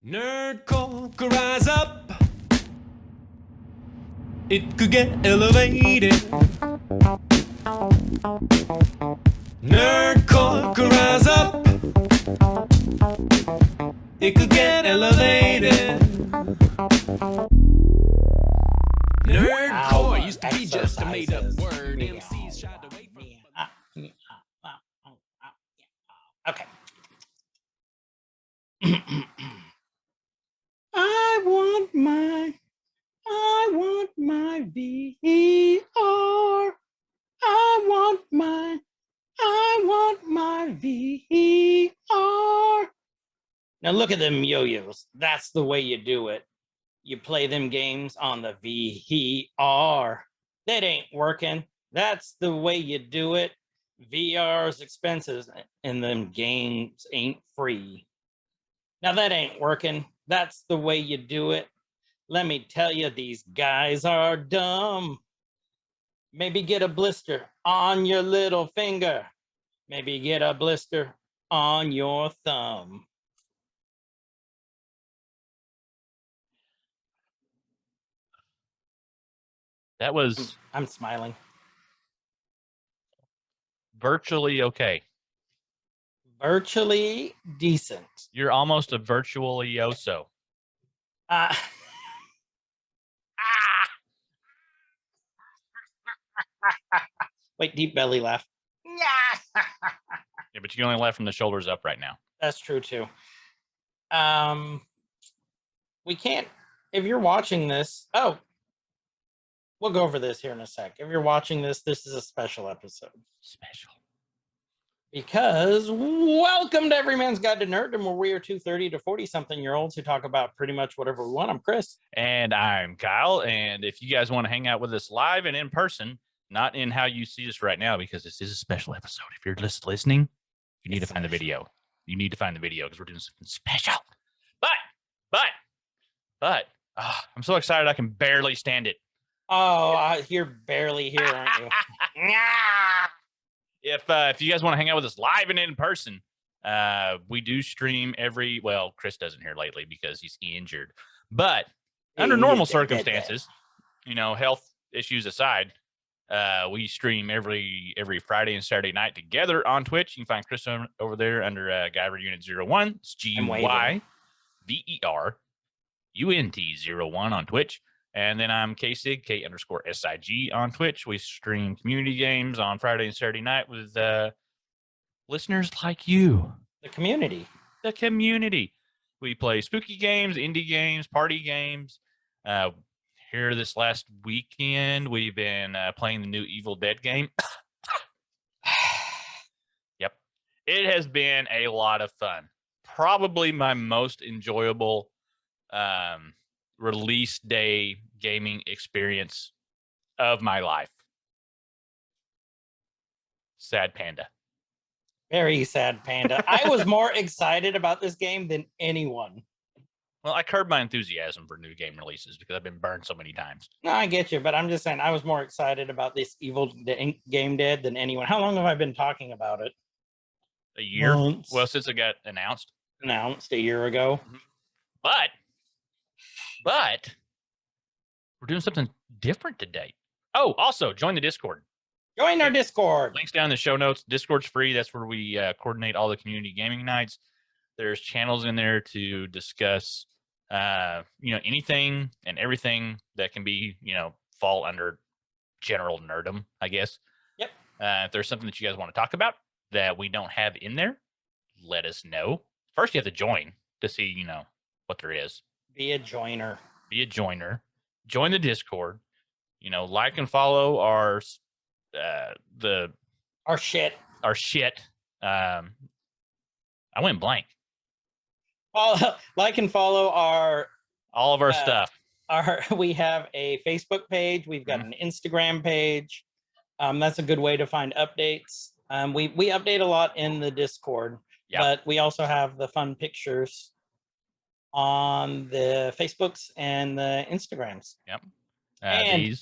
Nerdcore could rise up. It could get elevated. Nerdcore could rise up. It could get elevated. Nerdcore used to be just a made-up word. MCs shied away from it. Okay. I want my VR. I want my VR. Now look at them yo-yos. That's the way you do it. You play them games on the VR. That ain't working. That's the way you do it. VR's expensive and them games ain't free. Now that ain't working. That's the way you do it. Let me tell you, these guys are dumb. Maybe get a blister on your little finger. Maybe get a blister on your thumb. That was I'm smiling. virtually okay. Virtually decent. You're almost a virtually-oso. Wait, deep belly laugh. Yeah, but you can only laugh from the shoulders up right now. That's true too. We can't, if you're watching this, we'll go over this here in a sec. If you're watching this, this is a special episode. Special. Because welcome to Every Man's Guide to Nerddom, where we are two 30 to 40-something-year-olds who talk about pretty much whatever we want. I'm Chris. And I'm Kyle. And if you guys want to hang out with us live and in person, not in how you see us right now, because this is a special episode. If you're just listening, you need to find the video. You need to find the video because we're doing something special. But, I'm so excited I can barely stand it. Oh, you're barely here, aren't you? If you guys want to hang out with us live and in person, we do stream Chris doesn't here lately because he's injured. But under normal circumstances, health issues aside, we stream every Friday and Saturday night together on Twitch. You can find Chris over there under Guyver Unit 01. It's GYVERUNT01 on Twitch. And then I'm KSIG, K_SIG on Twitch. We stream community games on Friday and Saturday night with listeners like you. The community. We play spooky games, indie games, party games. Here this last weekend, we've been playing the new Evil Dead game. Yep. It has been a lot of fun. Probably my most enjoyable release day gaming experience of my life. Sad panda. Very sad panda. I was more excited about this game than anyone. Well, I curbed my enthusiasm for new game releases because I've been burned so many times. No, I get you, but I'm just saying I was more excited about this Evil Game Dead than anyone. How long have I been talking about it? A year? Months. Well, since it got announced. Announced a year ago. But we're doing something different today. Oh, also, join the Discord. Join our Discord. Links down in the show notes. Discord's free. That's where we coordinate all the community gaming nights. There's channels in there to discuss, anything and everything that can be, fall under general nerddom, I guess. Yep. If there's something that you guys want to talk about that we don't have in there, let us know. First, you have to join to see, what there is. Be a joiner. Join the Discord. Like and follow our shit. I went blank. Like and follow all of our stuff. We have a Facebook page. We've got an Instagram page. That's a good way to find updates. We update a lot in the Discord, but we also have the fun pictures on the Facebooks and the Instagrams. Yep. And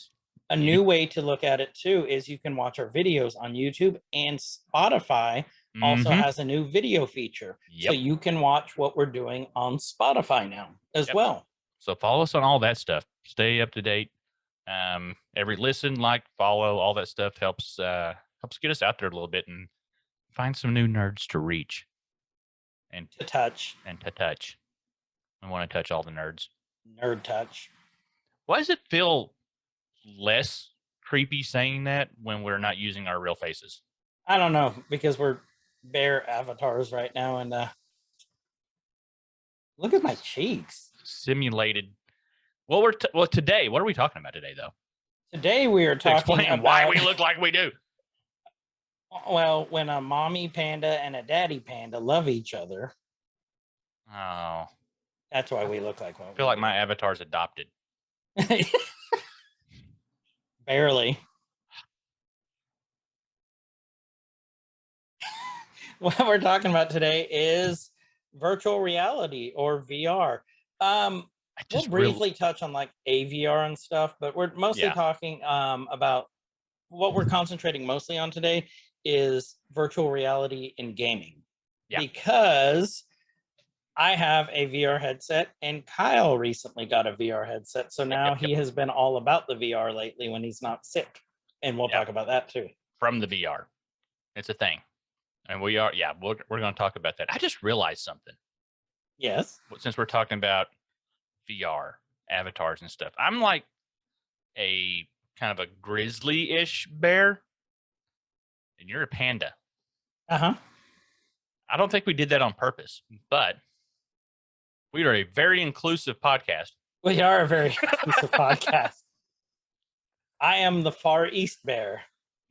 a new way to look at it too is you can watch our videos on YouTube and Spotify also Mhm. has a new video feature. So Yep. you can watch what we're doing on Spotify now as Yep. well. So follow us on all that stuff. Stay up to date. Every listen, like, follow, all that stuff helps get us out there a little bit and find some new nerds to reach and To touch, to touch. I want to touch all the nerds. nerd touch. Why does it feel less creepy saying that when we're not using our real faces? I don't know, because we're bare avatars right now, and look at my cheeks. Simulated. Well, today, what are we talking about today, though? Today we are To talking explain about why we look like we do. well, when a mommy panda and a daddy panda love each other, Oh, that's why we look like what I feel like my avatar's adopted. Barely. What we're talking about today is virtual reality or VR. We'll briefly touch on like AVR and stuff, but we're mostly talking about what we're concentrating mostly on today is virtual reality in gaming. Yeah. Because I have a VR headset and Kyle recently got a VR headset. So now he has been all about the VR lately when he's not sick. And we'll talk about that too. From the VR. It's a thing. And we're going to talk about that. I just realized something. Yes. Since we're talking about VR, avatars and stuff, I'm like a kind of a grizzly-ish bear, and you're a panda. Uh-huh. I don't think we did that on purpose, but we are a very inclusive podcast. We are a very inclusive podcast. I am the Far East bear.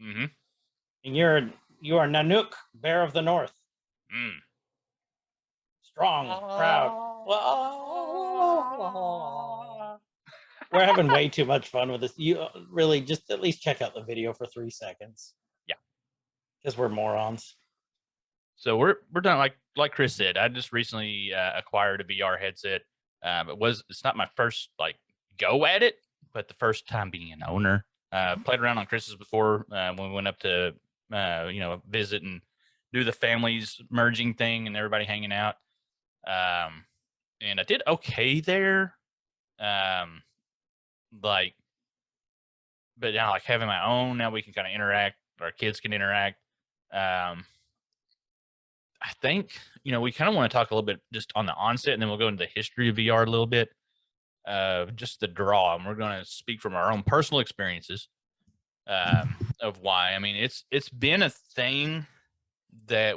Mm-hmm. And you are Nanook, bear of the north. Mm. Strong, proud. We're having way too much fun with this. You really just at least check out the video for 3 seconds. Yeah. Because we're morons. So we're done. Like Chris said, I just recently acquired a VR headset. It's not my first like go at it, but the first time being an owner. Played around on Chris's before when we went up to visit and do the families merging thing and everybody hanging out. And I did okay there. But now like having my own, now we can kind of interact. Our kids can interact. I think, we kind of want to talk a little bit just on the onset, and then we'll go into the history of VR a little bit, just the draw. And we're going to speak from our own personal experiences of why. I mean, it's been a thing that,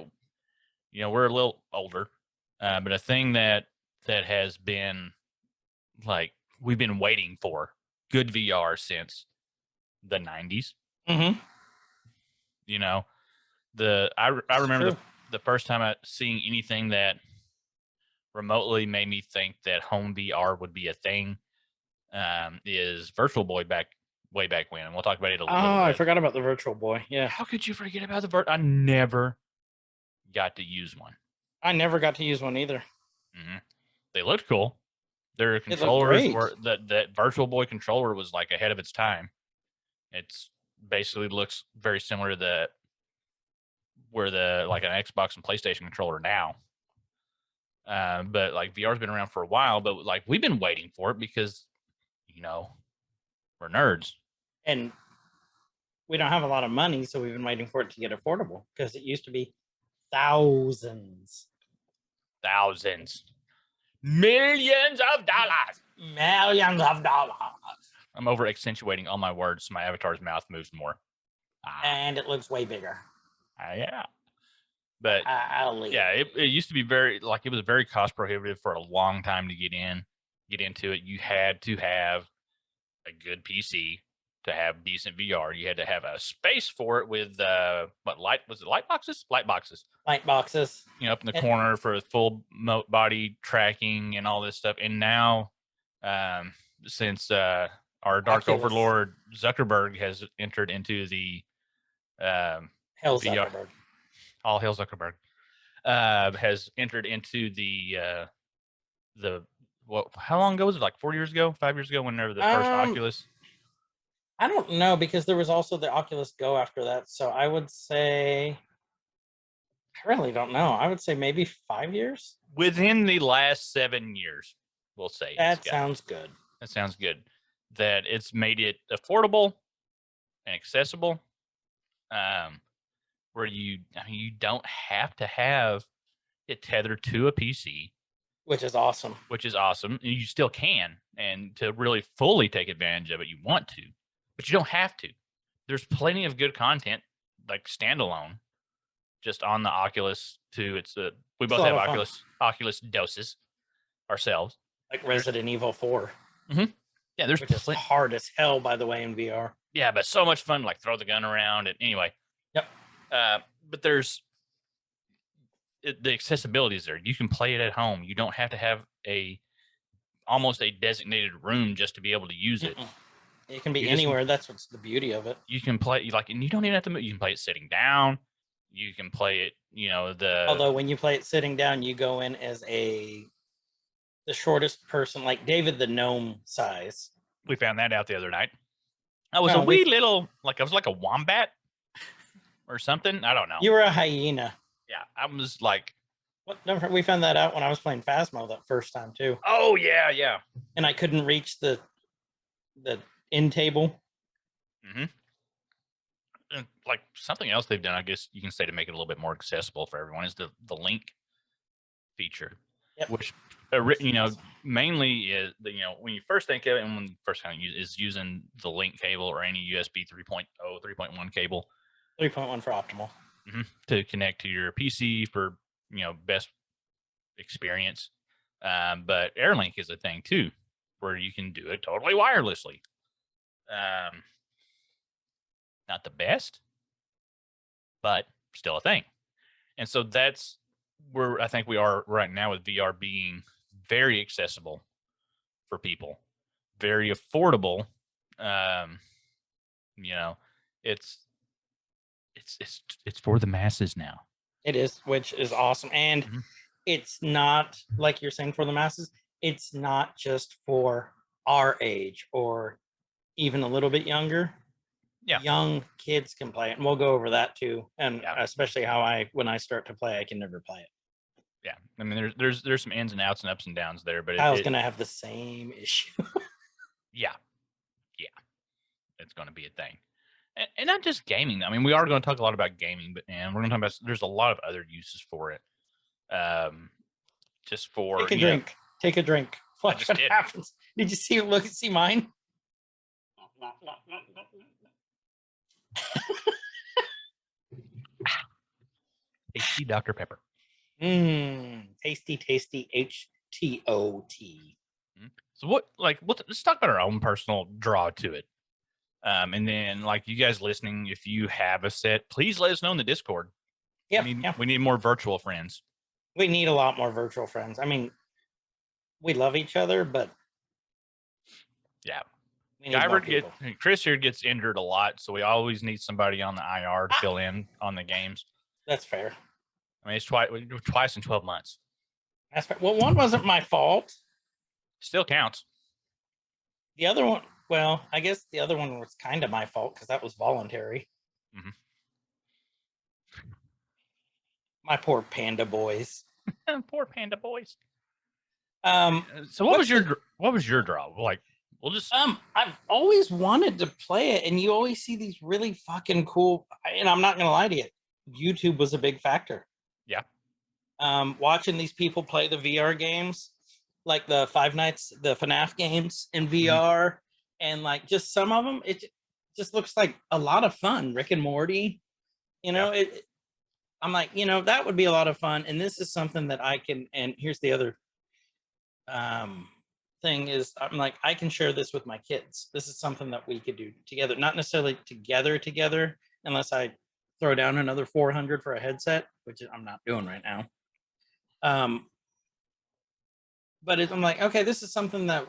we're a little older, but a thing that has been like, we've been waiting for good VR since the 90s. Mm-hmm. I remember the first time I seeing anything that remotely made me think that home VR would be a thing is Virtual Boy way back when, and we'll talk about it a little bit. I forgot about the Virtual Boy. Yeah. How could you forget about the I never got to use one. I never got to use one either. Mm-hmm. They looked cool. Their controllers were that Virtual Boy controller was like ahead of its time. It's basically looks very similar to like an Xbox and PlayStation controller now. But like VR's been around for a while, but like we've been waiting for it because we're nerds. And we don't have a lot of money, so we've been waiting for it to get affordable because it used to be thousands. Millions of dollars. Millions of dollars. I'm over accentuating all my words so my avatar's mouth moves more. And it looks way bigger. Yeah. But it used to be it was very cost prohibitive for a long time to get into it. You had to have a good PC to have decent VR. You had to have a space for it with light boxes? Light boxes. Light boxes. Up in the corner for full body tracking and all this stuff. And now, since our dark overlord Zuckerberg has entered into the Hell VR, Zuckerberg. All hail Zuckerberg, has entered into the how long ago was it? Like 4 years ago, 5 years ago, whenever the first Oculus. I don't know, because there was also the Oculus Go after that. So I would say I really don't know. I would say maybe 5 years. Within the last 7 years, we'll say. That sounds good. That sounds good. That it's made it affordable and accessible. Where you don't have to have it tethered to a PC, Which is awesome. You still can, and to really fully take advantage of it, you want to, but you don't have to. There's plenty of good content, like standalone, just on the Oculus 2. We both have Oculus doses ourselves. Like Resident Evil 4. Mm-hmm. Yeah, there's which is hard as hell, by the way, in VR. Yeah, but so much fun, like throw the gun around. And anyway. Yep. But there's the accessibility is there. You can play it at home. You don't have to have almost a designated room just to be able to use it. It can be anywhere. That's what's the beauty of it. You can play and you don't even have to move. You can play it sitting down. You can play it, although when you play it sitting down, you go in as the shortest person, like David the Gnome size. We found that out the other night. I was I was like a wombat or something. I don't know. You were a hyena. Yeah, I was like. We found that out when I was playing Phasmo that first time too. Oh yeah. And I couldn't reach the end table. Mm-hmm. And like something else they've done, I guess you can say, to make it a little bit more accessible for everyone, is the link feature, which mainly is when you first think of it, and when the first time is using the link cable or any USB 3.0, 3.1 cable, 3.1 for optimal, to connect to your PC for best experience. But AirLink is a thing too, where you can do it totally wirelessly. Not the best, but still a thing. And so that's where I think we are right now with VR being very accessible for people, very affordable. It's for the masses now. It is, which is awesome. And it's not, like you're saying, for the masses. It's not just for our age or even a little bit younger. Yeah, young kids can play it, and we'll go over that too. And especially how when I start to play, I can never play it. Yeah, I mean, there's some ins and outs and ups and downs there, but I was gonna have the same issue. yeah, it's gonna be a thing, and not just gaming. I mean, we are going to talk a lot about gaming, but we're going to talk about there's a lot of other uses for it. Just for take a drink. Watch what happens. Did you see mine? Tasty Dr. Pepper. Tasty HTOT. So let's talk about our own personal draw to it. And then, like, you guys listening, if you have a set, please let us know in the Discord. We need more virtual friends. We need a lot more virtual friends. I mean, we love each other, but Chris here gets injured a lot, so we always need somebody on the IR to fill in on the games. That's fair. I mean, it's twice in 12 months. That's fair. Well, one wasn't my fault. Still counts. The other one, well, I guess the other one was kind of my fault because that was voluntary. My poor panda boys. Poor panda boys. So what was your draw? Like, we'll just I've always wanted to play it, and you always see these really fucking cool, and I'm not gonna lie to you, YouTube was a big factor. Yeah. Watching these people play the VR games, like the Five Nights, the FNAF games in VR, and like just some of them, it just looks like a lot of fun. Rick and Morty, I'm like, that would be a lot of fun. And this is something that I can, and here's the other thing is, I'm like, I can share this with my kids. This is something that we could do together, not necessarily together, unless I throw down another 400 for a headset, which I'm not doing right now. But I'm like, okay, this is something that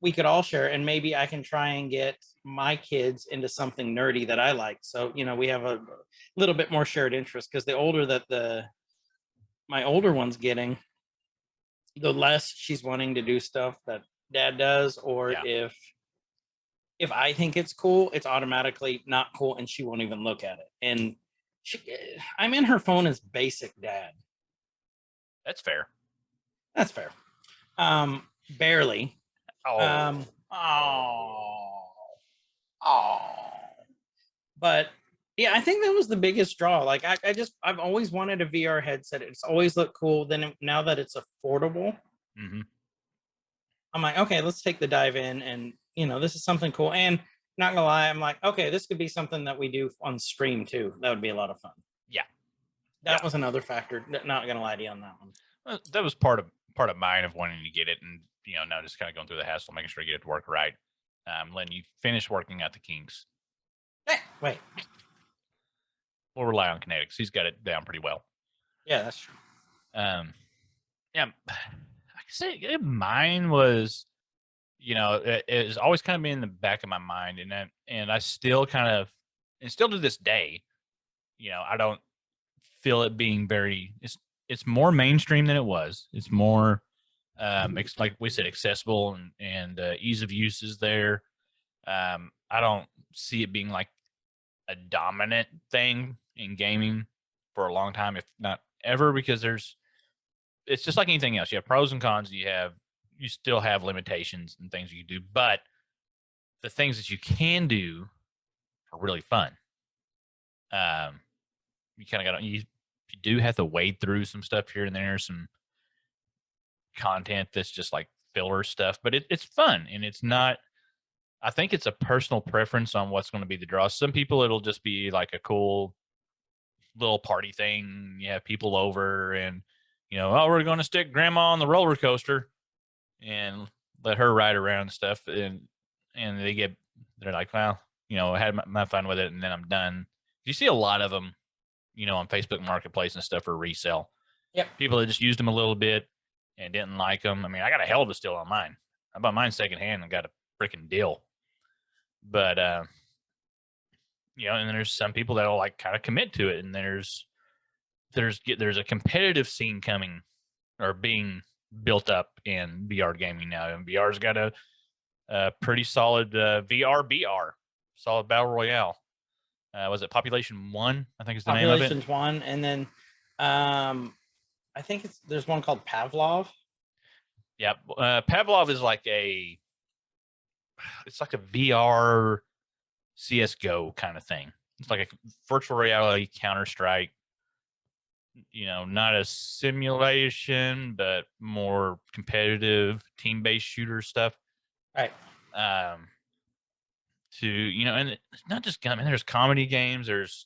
we could all share, and maybe I can try and get my kids into something nerdy that I like. So, we have a little bit more shared interest, because the older that my older one's getting, the less she's wanting to do stuff that dad does, or if I think it's cool, it's automatically not cool, and she won't even look at it. And I'm in her phone as basic dad. That's fair. That's fair. Barely. Oh, Oh. But yeah, I think that was the biggest draw. Like I've always wanted a VR headset. It's always looked cool. Then now that it's affordable, I'm like, okay, let's take the dive in, and this is something cool. And not gonna lie, I'm like, okay, this could be something that we do on stream too. That would be a lot of fun. Yeah. That was another factor. Not gonna lie to you on that one. Well, that was part of mine of wanting to get it, and now just kind of going through the hassle, making sure you get it to work right. Letting you finish working out the kinks. Wait. We'll rely on Kinetics. He's got it down pretty well. Yeah, that's true. Yeah, like I say, mine was, it has always kind of been in the back of my mind, and I still kind of, and still to this day, I don't feel it being very. It's more mainstream than it was. It's more, like we said, accessible and ease of use is there. I don't see it being like a dominant thing in gaming for a long time, if not ever, because it's just like anything else. You have pros and cons. You still have limitations and things you can do, but the things that you can do are really fun. You kind of got you do have to wade through some stuff here and there, some content that's just like filler stuff, but it's fun, and it's not. I think it's a personal preference on what's going to be the draw. Some people, it'll just be like a cool little party thing. You have people over, and oh, we're going to stick grandma on the roller coaster and let her ride around and stuff, and they're like, well, I had my fun with it, and then I'm done. You see a lot of them, on Facebook Marketplace and stuff for resale. Yep. People that just used them a little bit and didn't like them. I mean, I got a hell of a steal on mine. I bought mine secondhand and got a freaking deal. But and then there's some people that'll like kind of commit to it, and there's a competitive scene coming or being built up in VR gaming now, and VR's got a pretty solid BR, solid battle royale. Was it Population 1? I think is the name of it. Population's 1, and then I think there's one called Pavlov. Yeah, Pavlov is like it's like a VR CS:GO kind of thing. It's like a virtual reality Counter-Strike. Not a simulation, but more competitive team-based shooter stuff. Right. And it's not just, I mean, there's comedy games. There's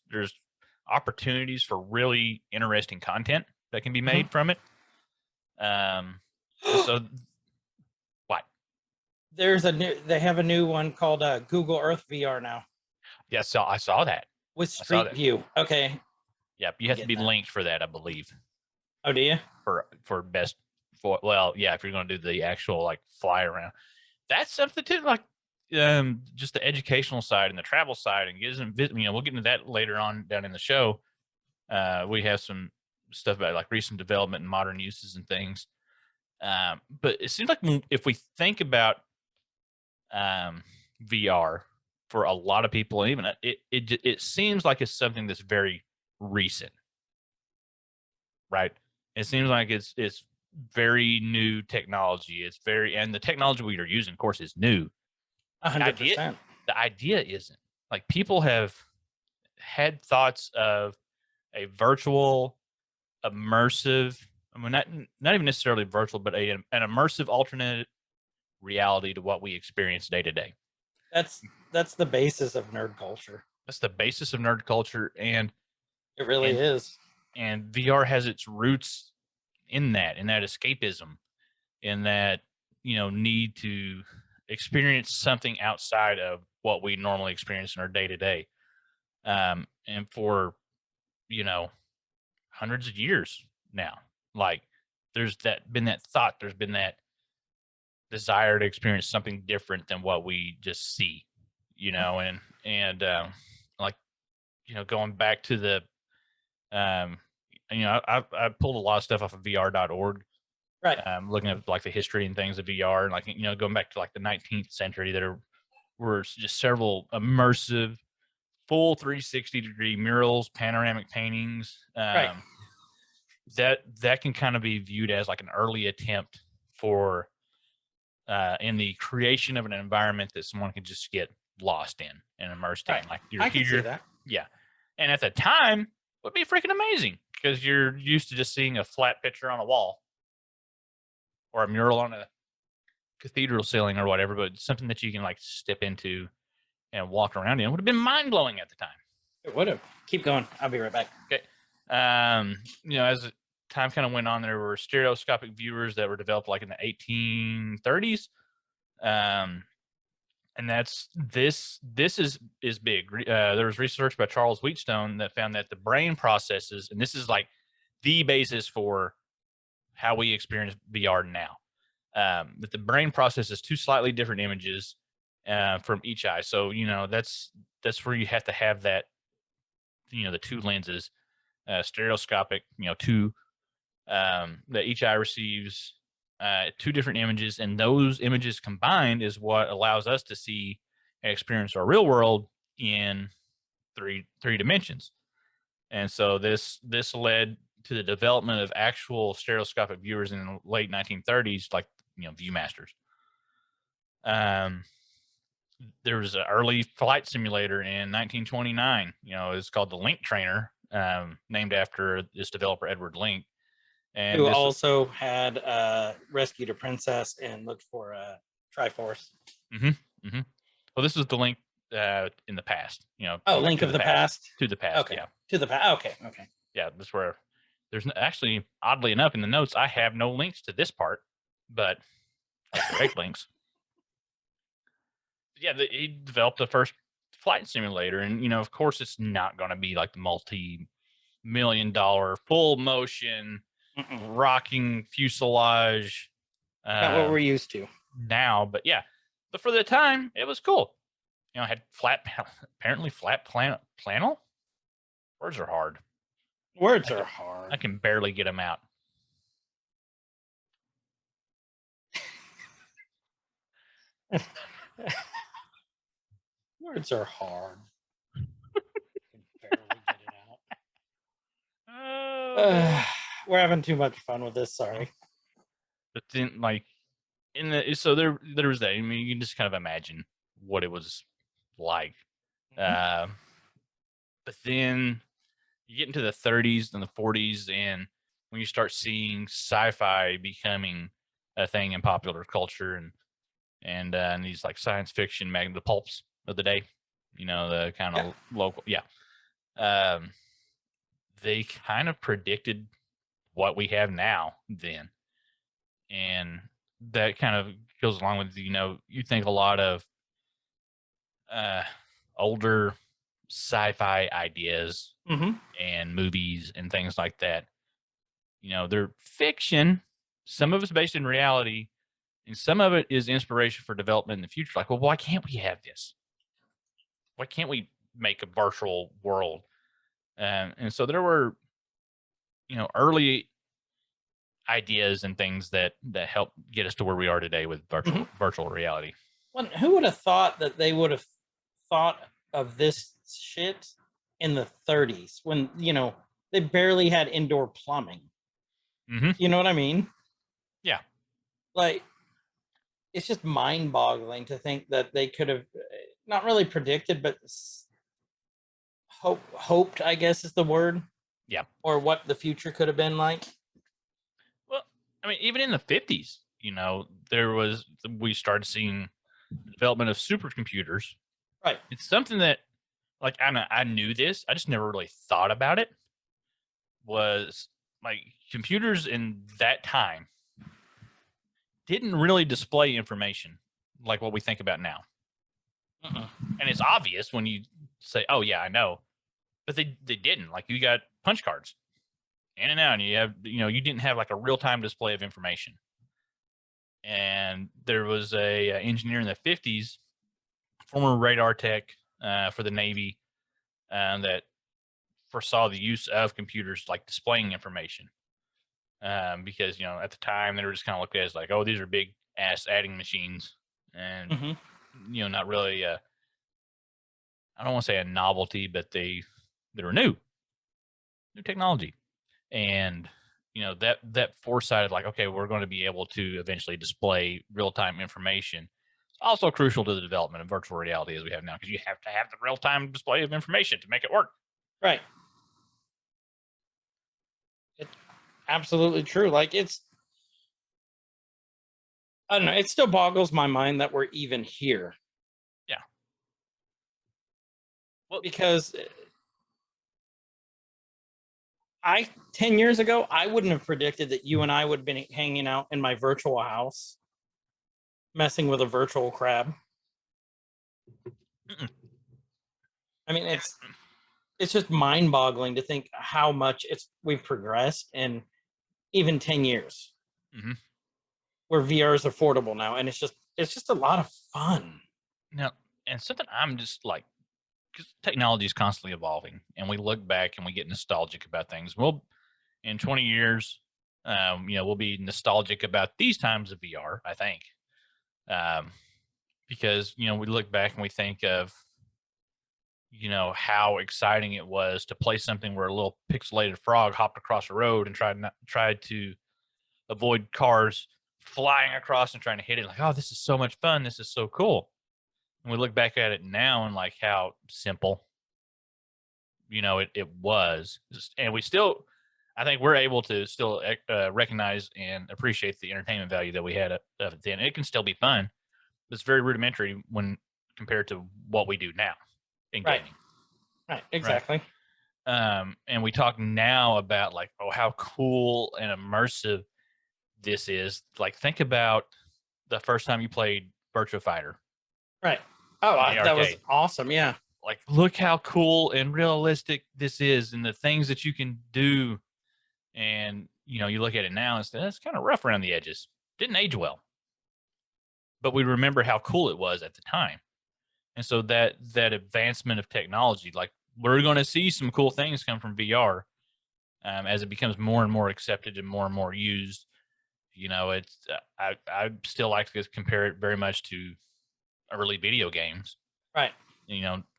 opportunities for really interesting content that can be made from it. So what? They have a new one called Google Earth VR now. Yeah, so I saw that with Street View. Okay. Yep, you have to be linked for that, I believe. Oh, do you? For best well, yeah, if you're going to do the actual like fly around, that's something too. Like just the educational side and the travel side, and we'll get into that later on down in the show. We have some stuff about like recent development and modern uses and things. But it seems like if we think about VR for a lot of people, even it seems like it's something that's very recent, right? It seems like it's very new technology. And the technology we are using, of course, is new. 100%. The idea isn't. Like, people have had thoughts of a virtual, immersive, I mean, not even necessarily virtual, but an immersive alternate reality to what we experience day to day. That's the basis of nerd culture. That's the basis of nerd culture, and it really is. And VR has its roots in that escapism, in that need to experience something outside of what we normally experience in our day to day. And for hundreds of years now, like there's been that thought, there's been that desire to experience something different than what we just see, and like going back to the I pulled a lot of stuff off of VR.org, right? Looking at like the history and things of VR, and like going back to like the 19th century, were just several immersive full 360-degree murals, panoramic paintings. Right. That can kind of be viewed as like an early attempt for in the creation of an environment that someone can just get lost in and immersed in. Like you're I can see here, that. yeah. And at the time, it would be freaking amazing because you're used to just seeing a flat picture on a wall or a mural on a cathedral ceiling or whatever, but something that you can like step into and walk around in. It would have been mind blowing at the time. It would have. Keep going. I'll be right back. Okay. As time kind of went on, there were stereoscopic viewers that were developed like in the 1830s. And this is big. There was research by Charles Wheatstone that found that the brain processes, and this is like the basis for how we experience VR now, that the brain processes two slightly different images from each eye. So, that's where you have to have that, the two lenses, stereoscopic, two, that each eye receives two different images, and those images combined is what allows us to see and experience our real world in three dimensions. And so this led to the development of actual stereoscopic viewers in the late 1930s, like Viewmasters. There was an early flight simulator in 1929. It's called the Link Trainer, named after this developer Edward Link. And who also had rescued a princess and looked for a Triforce. Well, this is the Link in the past. Link of the past. To the past. Okay. Yeah. To the past. Okay. Yeah, that's where there's actually, oddly enough, in the notes I have no links to this part, but direct links. Yeah, he developed the first flight simulator, and of course, it's not going to be like the multi-million-dollar full motion rocking fuselage. Not what we're used to now, but yeah. But for the time, it was cool. It had apparently flat flannel. Words are hard. I can barely get them out. Words are hard. I can barely get it out. We're having too much fun with this. Sorry. But then, so there was that. I mean, you can just kind of imagine what it was like. But then you get into the 30s and the 40s, and when you start seeing sci-fi becoming a thing in popular culture, and these like science fiction the pulps of the day, the kind of local, they kind of predicted what we have now then. And that kind of goes along with, you think a lot of older sci-fi ideas and movies and things like that. They're fiction. Some of it's based in reality, and some of it is inspiration for development in the future. Like, well, why can't we have this? Why can't we make a virtual world? And so there were, early ideas and things that help get us to where we are today with virtual reality. Well, who would have thought that they would have thought of this shit in the 30s when they barely had indoor plumbing? You know what I mean? Yeah. Like, it's just mind-boggling to think that they could have not really predicted, but hoped, I guess is the word. Yeah. Or what the future could have been like. Well, I mean, even in the 50s, we started seeing the development of supercomputers. Right. It's something that, like, I knew this. I just never really thought about it. Was like computers in that time didn't really display information like what we think about now. And it's obvious when you say, "Oh yeah, I know," but they didn't. Like, you got punch cards in and out, and you have you didn't have like a real time display of information. And there was a engineer in the 50s, former radar tech for the Navy, that foresaw the use of computers like displaying information, because at the time they were just kind of looked at as like, oh, these are big ass adding machines, and not really I don't want to say a novelty, but they were new technology. And, that foresight, like, okay, we're going to be able to eventually display real-time information. It's also crucial to the development of virtual reality as we have now, because you have to have the real-time display of information to make it work. Right. It's absolutely true. Like I don't know. It still boggles my mind that we're even here. Yeah. Well, because 10 years ago, I wouldn't have predicted that you and I would have been hanging out in my virtual house, messing with a virtual crab. Mm-mm. I mean, it's just mind-boggling to think how much we've progressed in even 10 years. Mm-hmm. Where VR is affordable now, and it's just a lot of fun. Now, and something I'm just like, because technology is constantly evolving, and we look back and we get nostalgic about things. Well, in 20 years, we'll be nostalgic about these times of VR, I think, because we look back and we think of how exciting it was to play something where a little pixelated frog hopped across a road and tried to avoid cars flying across and trying to hit it. Like, oh, this is so much fun. This is so cool. And we look back at it now and like how simple, it was. And we still, I think we're able to still recognize and appreciate the entertainment value that we had of it then. It can still be fun, but it's very rudimentary when compared to what we do now in gaming. Right, exactly. Right. And we talk now about like, oh, how cool and immersive this is. Like, think about the first time you played Virtua Fighter. Right. Oh, that was awesome. Yeah. Like, look how cool and realistic this is and the things that you can do. And, you look at it now and say, that's kind of rough around the edges. Didn't age well. But we remember how cool it was at the time. And so that advancement of technology, like, we're going to see some cool things come from VR as it becomes more and more accepted and more used. It's I still like to compare it very much to early video games. Right.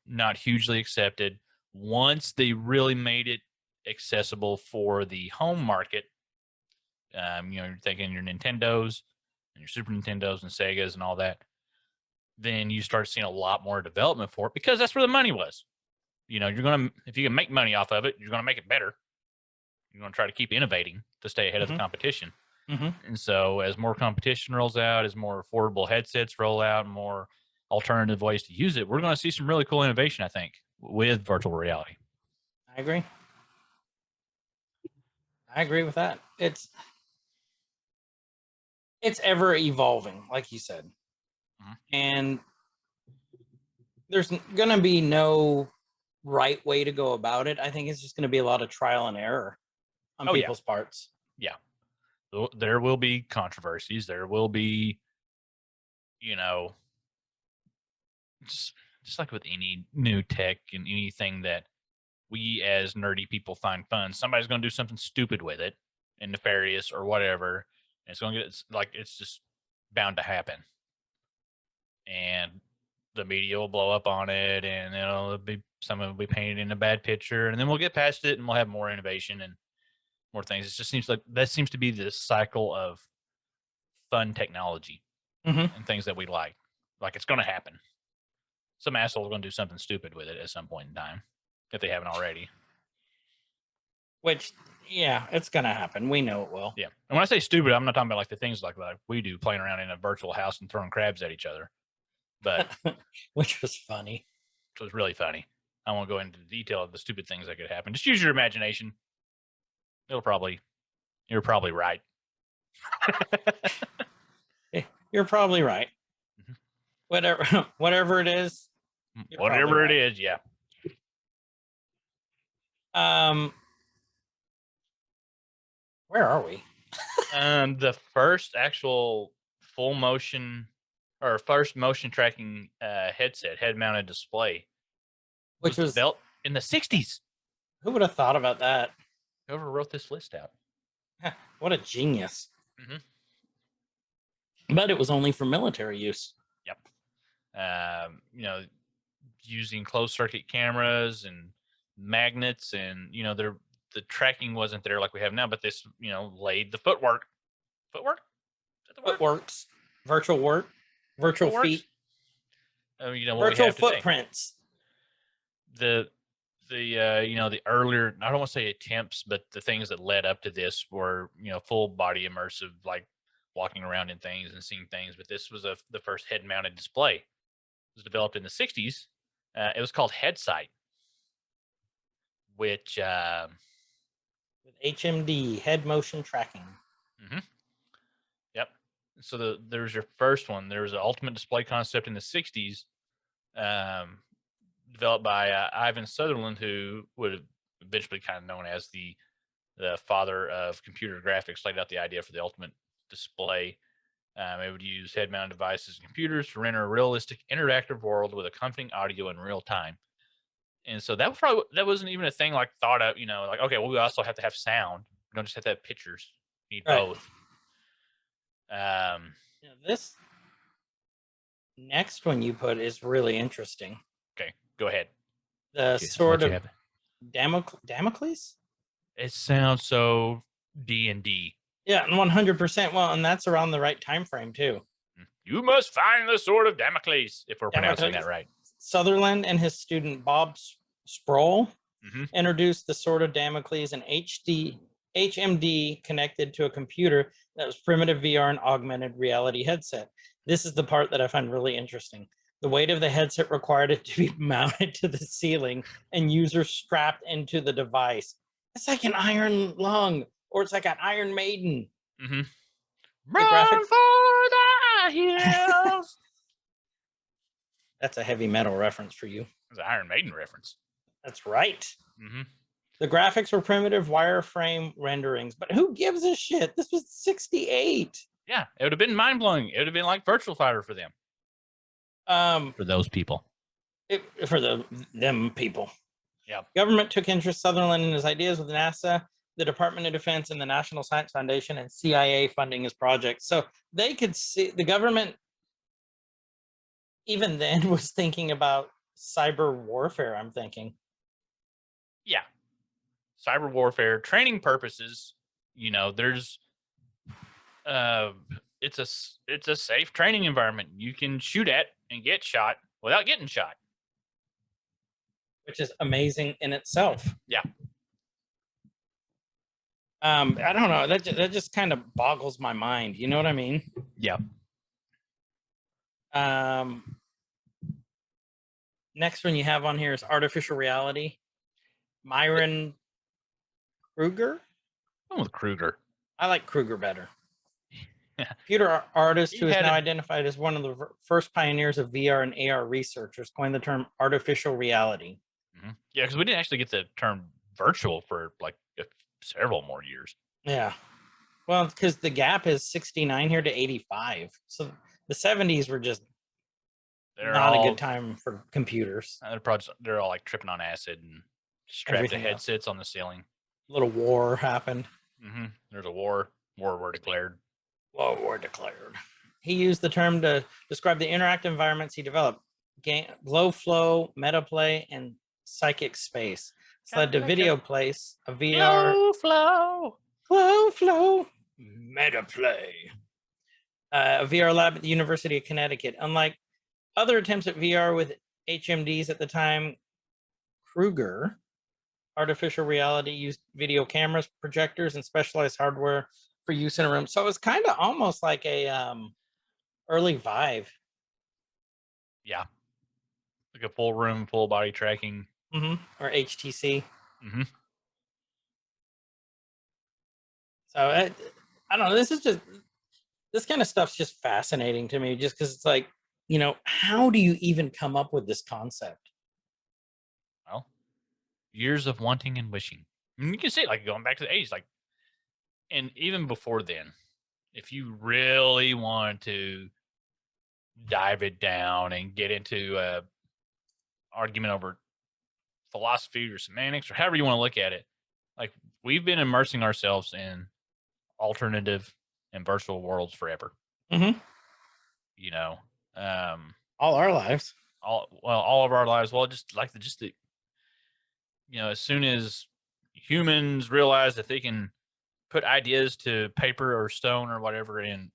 Not hugely accepted. Once they really made it accessible for the home market, you're thinking your Nintendos and your Super Nintendos and Segas and all that, then you start seeing a lot more development for it because that's where the money was. If you can make money off of it, you're going to make it better. You're going to try to keep innovating to stay ahead of the competition. Mm-hmm. And so as more competition rolls out, as more affordable headsets roll out, more alternative ways to use it, we're going to see some really cool innovation, I think, with virtual reality. I agree with that. It's ever evolving, like you said. Mm-hmm. And there's going to be no right way to go about it. I think it's just going to be a lot of trial and error on people's parts. Yeah. There will be controversies. There will be, just like with any new tech and anything that we as nerdy people find fun, somebody's going to do something stupid with it and nefarious or whatever. And it's just bound to happen. And the media will blow up on it, and some of it will be painted in a bad picture, and then we'll get past it and we'll have more innovation and more things. It just seems like that seems to be the cycle of fun technology and things that we like. Like, it's going to happen. Some asshole is going to do something stupid with it at some point in time, if they haven't already. Which, yeah, it's going to happen. We know it will. Yeah. And when I say stupid, I'm not talking about like the things like we do, playing around in a virtual house and throwing crabs at each other. But which was funny. Which was really funny. I won't go into the detail of the stupid things that could happen. Just use your imagination. You're probably right. You're probably right. Mm-hmm. Whatever it is. Whatever it is, yeah. Where are we? The first actual full motion or first motion tracking headset, head mounted display, which was developed in the 60s. Who would have thought about that? Whoever wrote this list out. What a genius. But it was only for military use. Yep. using closed circuit cameras and magnets, and the tracking wasn't there like we have now, but this laid the footwork. Footwork? Is that the word? Footworks, virtual work, virtual Footworks? feet, What we virtual have today. footprints. The the earlier, I don't want to say attempts, but the things that led up to this were full body immersive, like walking around in things and seeing things. But this was the first head mounted display. It was developed in the 60s. It was called HeadSight, which With HMD, head motion tracking. Yep. So there's your first one. There was an ultimate display concept in the 60s, developed by Ivan Sutherland, who would eventually kind of known as the father of computer graphics, laid out the idea for the ultimate display. It would use head-mounted devices and computers to render a realistic interactive world with accompanying audio in real time. And so that wasn't even a thing like thought of, like, okay, well, we also have to have sound. We don't just have to have pictures. We need both. This next one you put is really interesting. Okay, go ahead. The sword of Damocles? It sounds so D&D. Yeah, 100%. Well, and that's around the right time frame too. You must find the sword of Damocles, if we're pronouncing that right. Sutherland and his student Bob Sproul introduced the sword of Damocles, an HMD connected to a computer that was primitive VR and augmented reality headset. This is the part that I find really interesting. The weight of the headset required it to be mounted to the ceiling and users strapped into the device. It's like an Iron Lung, or it's like an Iron Maiden. Run for the hills. That's a heavy metal reference for you. It's an Iron Maiden reference. That's right. The graphics were primitive wireframe renderings, but who gives a shit? This was 68. Yeah, it would have been mind-blowing. It would have been like Virtua Fighter for them. For those people. For them people. Yeah. Government took interest Sutherland in his ideas with NASA, the Department of Defense, and the National Science Foundation, and CIA funding his project. So they could see the government even then was thinking about cyber warfare, I'm thinking. Yeah. Cyber warfare, training purposes, there's it's a safe training environment. You can shoot at and get shot without getting shot. Which is amazing in itself. Yeah. I don't know. That just kind of boggles my mind. You know what I mean? Yeah. Next one you have on here is artificial reality. Myron Kruger? I'm with Kruger. I like Kruger better. Computer artist who is now identified as one of the first pioneers of VR and AR researchers, coined the term artificial reality. Yeah, because we didn't actually get the term virtual for like several more years. Yeah. Well, because the gap is 69 here to 85. So the 70s were just not a good time for computers. They're all like tripping on acid and strapped to headsets on the ceiling. A little war happened. There's a war. War were declared. War declared. He used the term to describe the interactive environments he developed: glow flow, metaplay, and psychic space. It's led to video place, a VR glow flow, metaplay, a VR lab at the University of Connecticut. Unlike other attempts at VR with HMDs at the time, Kruger artificial reality used video cameras, projectors, and specialized hardware for use in a room. So it's kind of almost like a early Vive. Yeah. Like a full room, full body tracking. Or HTC. So I don't know. This kind of stuff's just fascinating to me, just because it's like, how do you even come up with this concept? Well, years of wanting and wishing. I mean, you can see it like going back to the 80s, like, and even before then, if you really want to dive it down and get into a argument over philosophy or semantics or however you want to look at it, like, we've been immersing ourselves in alternative and virtual worlds forever. All our lives. all of our lives. Well, just like the as soon as humans realize that they can put ideas to paper or stone or whatever, and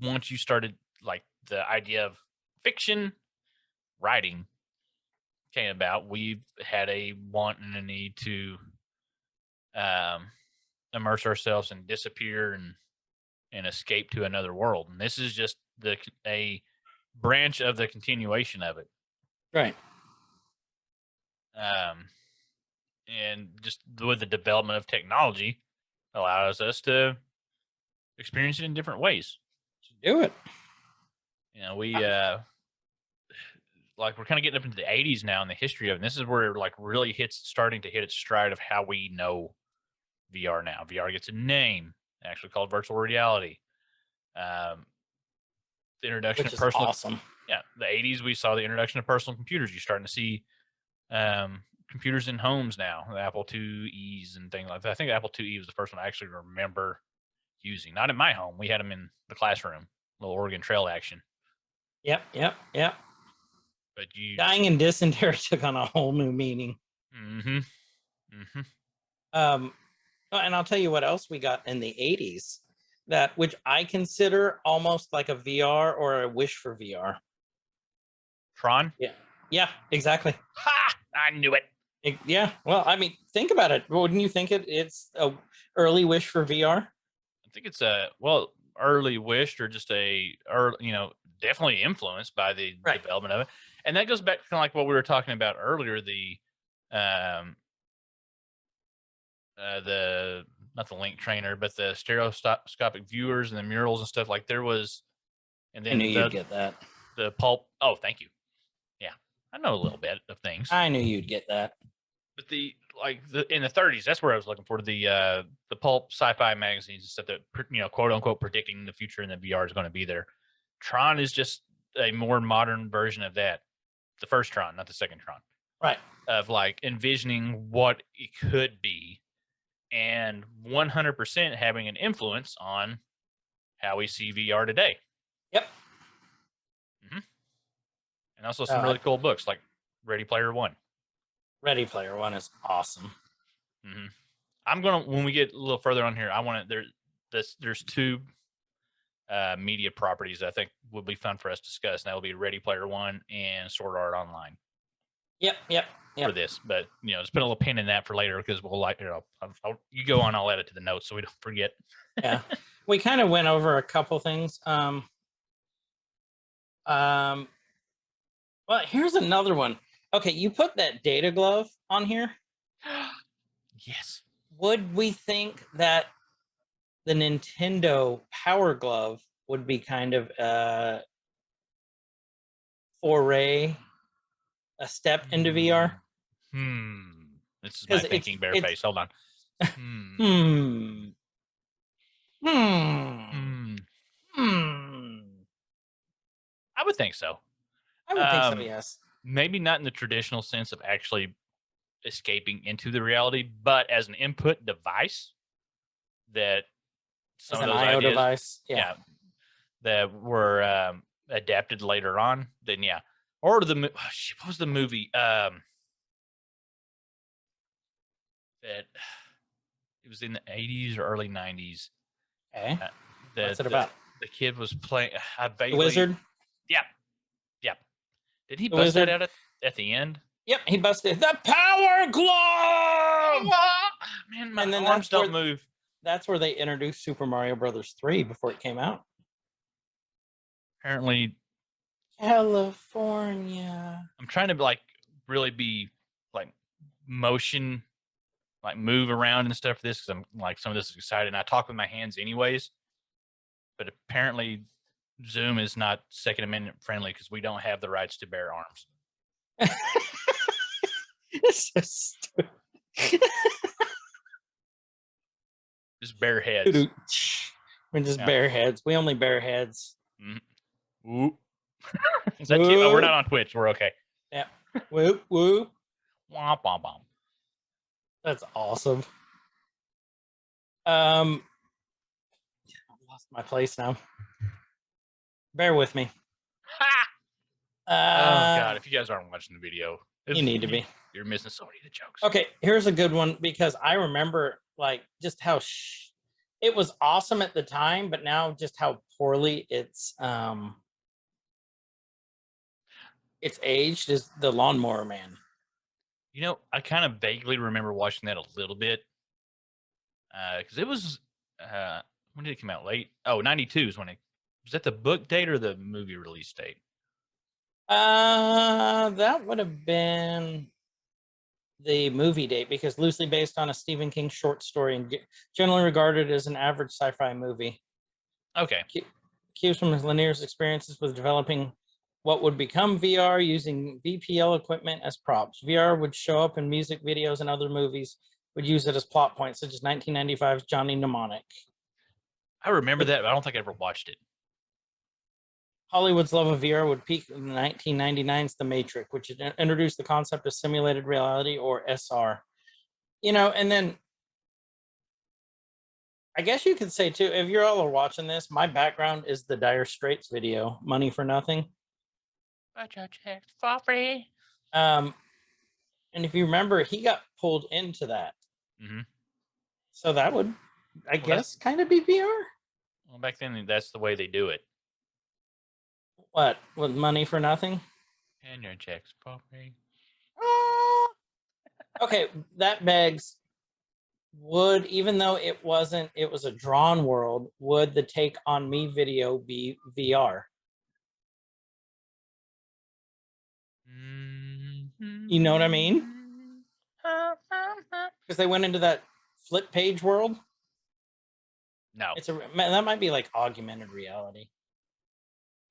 once you started like the idea of fiction writing came about, we've had a want and a need to immerse ourselves and disappear and escape to another world. And this is just a branch of the continuation of it. Right. And just with the development of technology allows us to experience it in different ways. Do it. We like we're kind of getting up into the 80s now in the history of it. And this is where it like really starting to hit its stride of how we know VR now. VR gets a name, actually called virtual reality. The introduction Which of is personal awesome. Yeah, the 80s we saw the introduction of personal computers. You're starting to see computers in homes now, the Apple IIe's and things like that. I think the Apple IIe was the first one I actually remember using. Not in my home. We had them in the classroom, little Oregon Trail action. Yep. But dying in dysentery took on a whole new meaning. And I'll tell you what else we got in the 80s, which I consider almost like a VR or a wish for VR. Tron? Yeah, exactly. Ha! I knew it. Yeah. Well, I mean, think about it. Wouldn't you think it's a early wish for VR? I think it's early wished or just definitely influenced by the development of it. And that goes back to kind of like what we were talking about earlier, the not the link trainer, but the stereoscopic viewers and the murals and stuff. Like there was, and then I knew you'd get that. The pulp. Oh, thank you. Yeah, I know a little bit of things. I knew you'd get that. But in the 30s, that's where I was looking for the pulp sci-fi magazines and stuff that quote unquote predicting the future and the VR is going to be there. Tron is just a more modern version of that. The first Tron, not the second Tron. Right. Of like envisioning what it could be and 100% having an influence on how we see VR today. Yep. And also some really cool books like Ready Player One. Ready Player One is awesome. I'm gonna, when we get a little further on here, I want to there's two media properties I think would be fun for us to discuss, and that will be Ready Player One and Sword Art Online. Yep. For this, but just put a little pin in that for later because we'll you go on, I'll add it to the notes so we don't forget. Yeah, we kind of went over a couple things. Well, here's another one. Okay, you put that data glove on here. Yes. Would we think that the Nintendo Power Glove would be kind of a step into VR? This is my thinking bare face. Hold on. I would think so. I would think so, yes. Maybe not in the traditional sense of actually escaping into the reality, but as an input device that some as of an those IO ideas, device, that were adapted later on, then yeah. Or what was the movie? That it was in the 80s or early 90s. Okay. What's it about? The kid was playing the wizard. Yep. Did he bust that out at the end? Yep, he busted the Power Glove. Man, my arms don't move. That's where they introduced Super Mario Brothers 3 before it came out. Apparently, California. I'm trying to really be motion, move around and stuff for this because I'm some of this is excited and I talk with my hands anyways. But apparently, Zoom is not Second Amendment friendly because we don't have the rights to bear arms. It's so stupid. Just bare heads. We're just bare heads. We only bare heads. Whoop. Is that cute? Oh, we're not on Twitch. We're okay. Yeah. Whoop whoop. Womp womp womp. That's awesome. I've lost my place now. Bear with me. Oh God! If you guys aren't watching the video, You need to be. You're missing so many of the jokes. Okay, here's a good one because I remember like just how it was awesome at the time, but now just how poorly it's aged is the Lawnmower Man. You know, I kind of vaguely remember watching that a little bit because it was when did it come out? Late? Oh, 92 is when it was. That the book date or the movie release date? That would have been the movie date because loosely based on a Stephen King short story and generally regarded as an average sci-fi movie. Okay. Cues from Lanier's experiences with developing what would become VR using VPL equipment as props. VR would show up in music videos and other movies would use it as plot points, such as 1995's Johnny Mnemonic. I remember that, but I don't think I ever watched it. Hollywood's love of VR would peak in 1999's The Matrix, which introduced the concept of simulated reality or SR. You know, and then I guess you could say too, if you're all are watching this, my background is the Dire Straits video, Money for Nothing. But your checks for free. And if you remember, he got pulled into that. Mm-hmm. So that would, I guess, kind of be VR. Well, back then, that's the way they do it. What? With Money for Nothing? And your checks for free. Okay, that begs, would, even though it was a drawn world, would the Take On Me video be VR? You know what I mean? Because they went into that flip page world. No, that might be like augmented reality.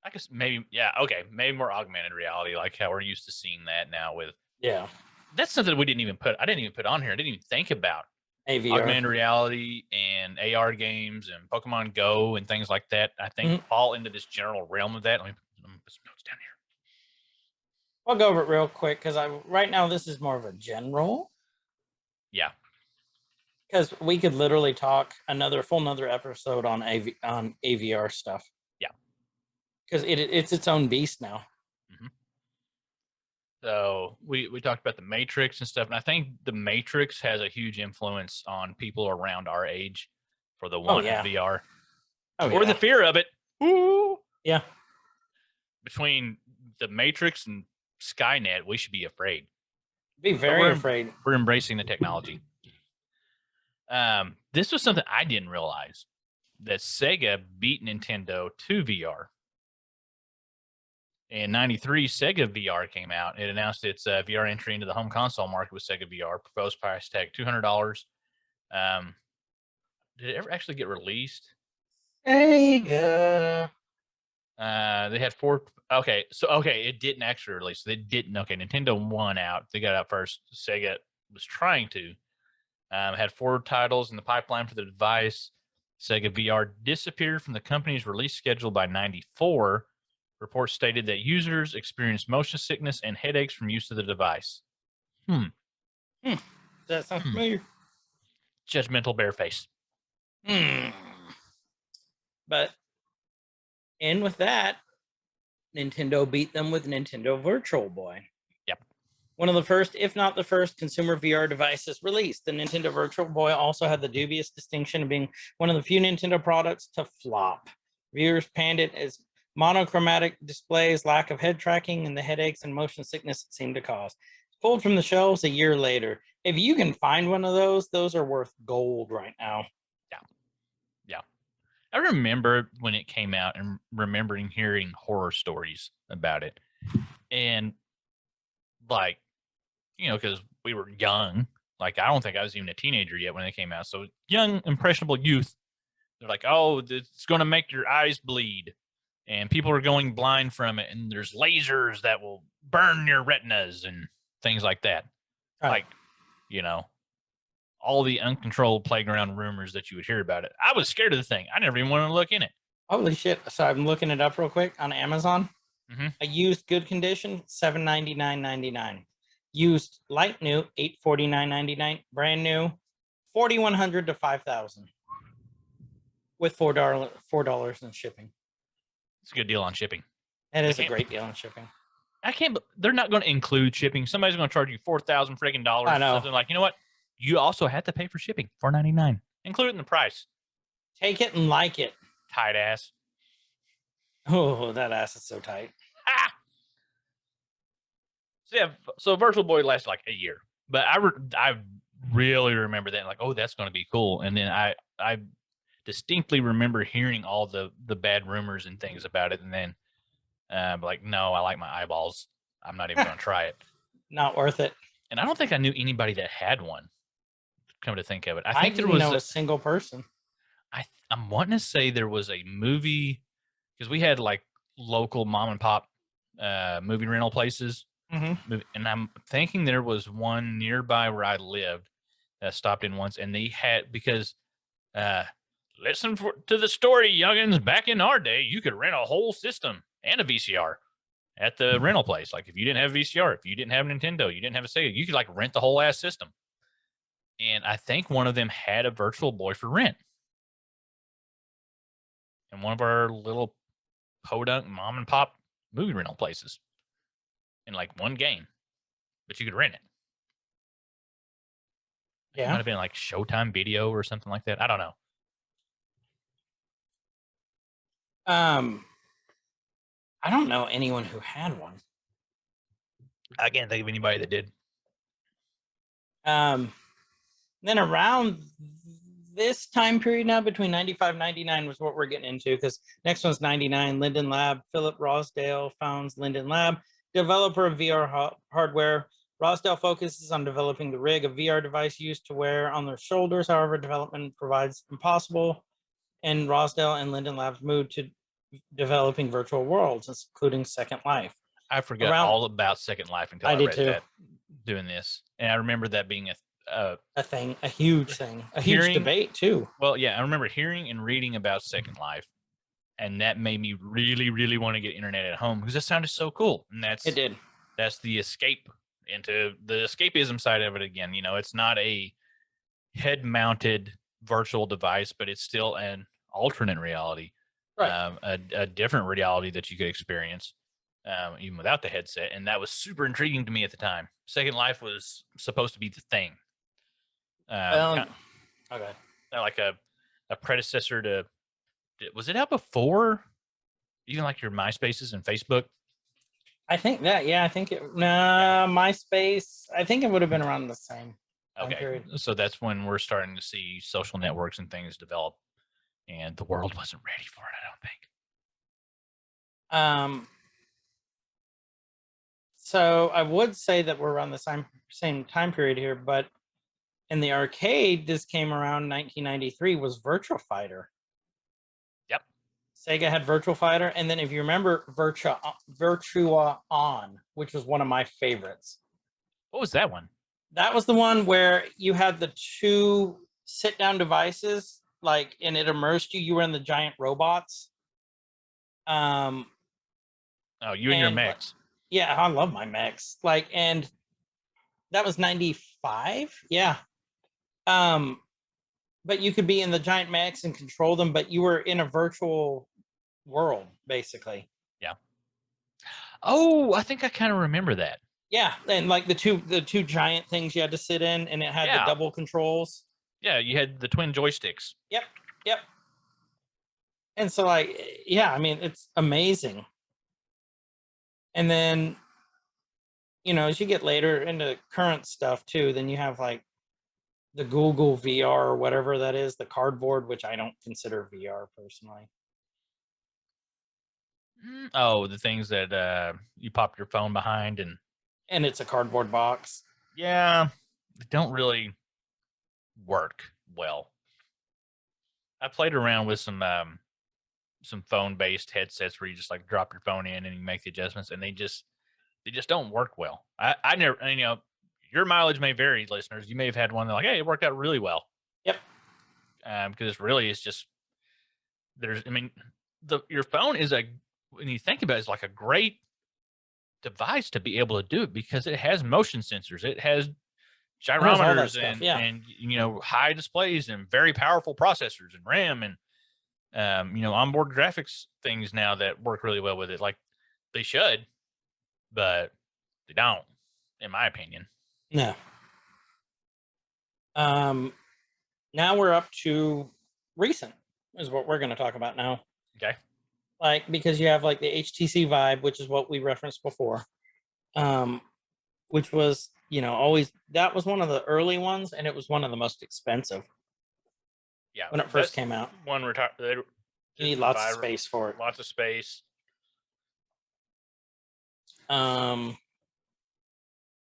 I guess maybe, yeah, okay, maybe more augmented reality, like how we're used to seeing that now. With that's something I didn't even put on here. I didn't even think about AVR. Augmented reality and AR games and Pokemon Go and things like that. I think fall into this general realm of that. Let me put some notes down here. I'll go over it real quick because right now this is more of a general. Yeah. Because we could literally talk another episode on AVR stuff. Yeah. Because it's its own beast now. Mm-hmm. So we talked about the Matrix and stuff, and I think the Matrix has a huge influence on people around our age for the want of VR. Or the fear of it. Ooh. Yeah. Between the Matrix and Skynet, we should be afraid. Be very afraid. We're embracing the technology. This was something I didn't realize, that Sega beat Nintendo to VR. In '93, Sega VR came out. It announced its VR entry into the home console market with Sega VR. Proposed price tag $200. Did it ever actually get released? Sega. They had four. Okay, it didn't actually release. They didn't. Okay, Nintendo won out. They got out first. Sega was trying to. Had 4 titles in the pipeline for the device. Sega VR disappeared from the company's release schedule by '94. Reports stated that users experienced motion sickness and headaches from use of the device. Does that sound familiar? Judgmental bareface. But in with that, Nintendo beat them with Nintendo Virtual Boy. Yep. One of the first, if not the first, consumer VR devices released. The Nintendo Virtual Boy also had the dubious distinction of being one of the few Nintendo products to flop. Viewers panned it as monochromatic displays, lack of head tracking, and the headaches and motion sickness it seemed to cause. Pulled from the shelves a year later. If you can find one of those are worth gold right now. Yeah. I remember when it came out and remembering hearing horror stories about it. And like, because we were young. Like, I don't think I was even a teenager yet when it came out. So young, impressionable youth. They're like, oh, it's going to make your eyes bleed. And people are going blind from it. And there's lasers that will burn your retinas and things like that. Right. Like, all the uncontrolled playground rumors that you would hear about it. I was scared of the thing. I never even wanted to look in it. Holy shit. So I'm looking it up real quick on Amazon. Mm-hmm. A used good condition, $799.99. Used light new, $849.99. Brand new, $4,100 to $5,000. With $4 in shipping. It's a good deal on shipping. That is a great deal on shipping. I can't. They're not going to include shipping. Somebody's going to charge you $4,000 freaking dollars. I know. Something like, you know what? You also have to pay for shipping, $4.99. Include it in the price. Take it and like it. Tight ass. Oh, that ass is so tight. Ah! So yeah, so Virtual Boy lasted like a year, but I really remember that, like, oh, that's going to be cool. And then I distinctly remember hearing all the bad rumors and things about it, and then like, no, I like my eyeballs. I'm not even going to try it. Not worth it. And I don't think I knew anybody that had one. Come to think of it, I think there didn't was know a single person. I'm wanting to say there was a movie, because we had like local mom and pop movie rental places. Mm-hmm. And I'm thinking there was one nearby where I lived that stopped in once, and they had, because listen to the story, youngins. Back in our day, you could rent a whole system and a VCR at the rental place. Like, if you didn't have VCR, if you didn't have Nintendo, you didn't have a Sega, you could like rent the whole ass system. And I think one of them had a Virtual Boy for rent. In one of our little podunk mom and pop movie rental places. In like one game. But you could rent it. It might Yeah. have been like Showtime Video or something like that. I don't know. I don't know anyone who had one. I can't think of anybody that did. Then around this time period now, between 95 and 99 was what we're getting into, because next one's 99. Linden Lab. Philip Rosdale founds Linden Lab, developer of VR hardware. Rosdale focuses on developing the rig, a VR device used to wear on their shoulders. However, development provides impossible, and Rosdale and Linden Labs moved to developing virtual worlds, including Second Life. I forgot all about Second Life until I did read too. that, doing this. And I remember that being a thing, a huge thing, a huge debate too. Well, yeah, I remember hearing and reading about Second Life, and that made me really, really want to get internet at home, because it sounded so cool. And It did. That's the escape into the escapism side of it again. You know, it's not a head-mounted virtual device, but it's still an alternate reality, right? A different reality that you could experience even without the headset. And that was super intriguing to me at the time. Second Life was supposed to be the thing. Okay. Like a predecessor to, was it out before even like your MySpaces and Facebook? I think that, yeah, I think it, MySpace, I think it would have been around the same time period. So that's when we're starting to see social networks and things develop, and the world wasn't ready for it, I don't think. So I would say that we're around the same time period here, but in the arcade, this came around 1993, was Virtua Fighter. Yep. Sega had Virtua Fighter, and then if you remember Virtua On, which was one of my favorites. What was that one? That was the one where you had the two sit-down devices, like, and it immersed you. You were in the giant robots. Oh, you and your mechs. Yeah, I love my mechs. Like, and that was 95. Yeah. But you could be in the giant mechs and control them, but you were in a virtual world, basically. Yeah. Oh, I think I kind of remember that. Yeah, and like the two giant things you had to sit in, and it had the double controls. Yeah, you had the twin joysticks. Yep. And so, like, yeah, I mean, it's amazing. And then, you know, as you get later into current stuff too, then you have like the Google VR or whatever that is, the cardboard, which I don't consider VR personally. Oh, the things that you pop your phone behind and it's a cardboard box. Yeah, they don't really work well. I played around with some phone-based headsets where you just like drop your phone in and you make the adjustments, and they just don't work well. I never, you know, your mileage may vary, listeners. You may have had one that like, hey, it worked out really well. Yep. Because it's just your phone is when you think about it, it's like a great device to be able to do it, because it has motion sensors, it has gyrometers, and you know, high displays and very powerful processors and RAM and you know, onboard graphics things now that work really well with it, like they should. but they don't, in my opinion. No. Now we're up to recent is what we're going to talk about now. Okay. Like, because you have like the HTC Vive, which is what we referenced before, which was, you know, always, that was one of the early ones, and it was one of the most expensive Yeah. when it first came out. One You need lots of space for it. Lots of space.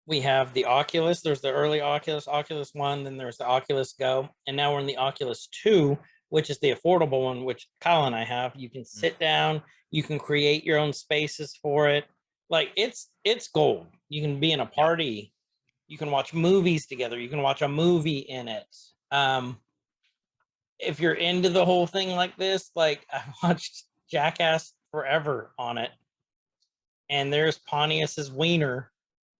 We have the Oculus. There's the early Oculus, Oculus 1, then there's the Oculus Go, and now we're in the Oculus 2, which is the affordable one, which Kyle and I have. You can sit down, you can create your own spaces for it. Like, it's gold. You can be in a party, you can watch movies together, you can watch a movie in it. If you're into the whole thing like this, like, I watched Jackass Forever on it, and there's Pontius's wiener,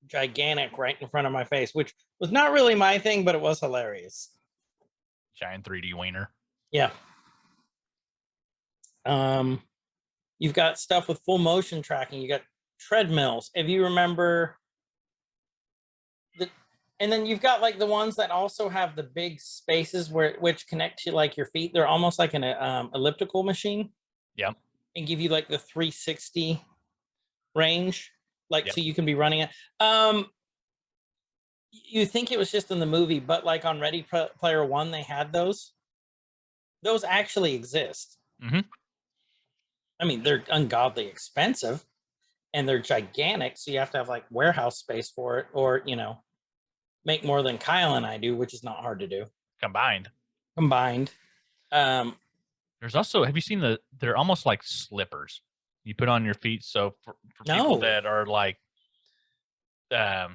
gigantic, right in front of my face, which was not really my thing, but it was hilarious. Giant 3D wiener. Yeah. You've got stuff with full motion tracking. You got treadmills. If you remember and then you've got like the ones that also have the big spaces which connect to like your feet. They're almost like an elliptical machine. Yep. And give you like the 360 range, like, Yep. so you can be running it. You think it was just in the movie, but like on Ready Player One, they had those. Those actually exist. Mm-hmm. I mean, they're ungodly expensive, and they're gigantic, so you have to have like warehouse space for it, or, you know, make more than Kyle and I do, which is not hard to do. Combined. There's also, have you seen they're almost like slippers you put on your feet. So for people that are like, I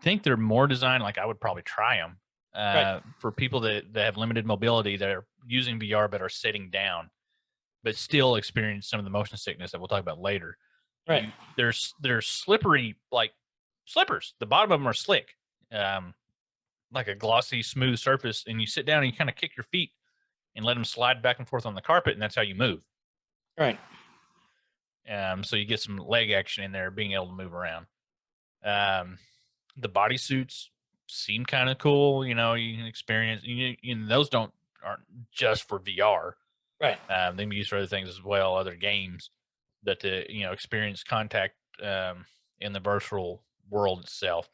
think they're more designed, like I would probably try them right. For people that have limited mobility that are using VR but are sitting down, but still experience some of the motion sickness that we'll talk about later. Right. They're slippery, like slippers. The bottom of them are slick, like a glossy, smooth surface. And you sit down and you kind of kick your feet and let them slide back and forth on the carpet, and that's how you move. Right. So you get some leg action in there, being able to move around. The bodysuits seem kind of cool. You know, you can experience. Those aren't just for VR. Right. They can be used for other things as well, other games. That to experience contact in the virtual world itself.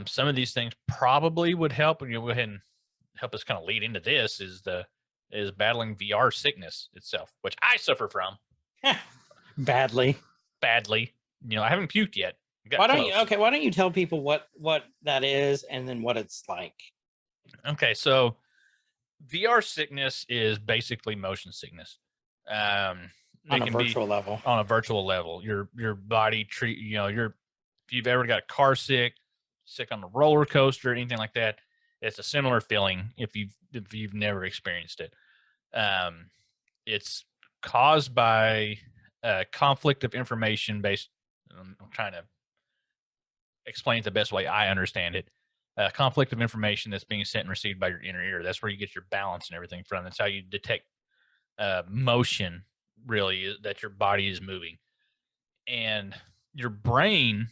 Some of these things probably would help, and you'll go ahead and help us kind of lead into this. Is battling VR sickness itself, which I suffer from badly. I haven't puked yet. Why don't you tell people what that is and then what it's like? Okay, so VR sickness is basically motion sickness. On a virtual level. Your body if you've ever got car sick on a roller coaster, anything like that, it's a similar feeling if you've never experienced it. It's caused by a conflict of information based. I'm trying to explain it the best way I understand it. A conflict of information that's being sent and received by your inner ear. That's where you get your balance and everything from. That's how you detect motion, really, that your body is moving. And your brain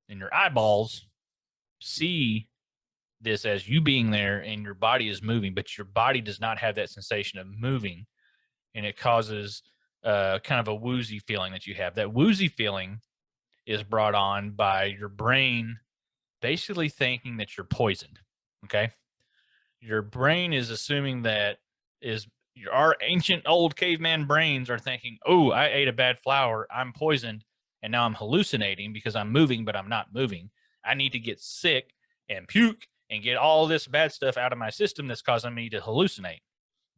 and your eyeballs see this as you being there and your body is moving, but your body does not have that sensation of moving. And it causes kind of a woozy feeling that you have. That woozy feeling is brought on by your brain basically thinking that you're poisoned. Okay. Your brain is assuming that our ancient old caveman brains are thinking, oh, I ate a bad flower, I'm poisoned, and now I'm hallucinating because I'm moving, but I'm not moving. I need to get sick and puke and get all this bad stuff out of my system that's causing me to hallucinate.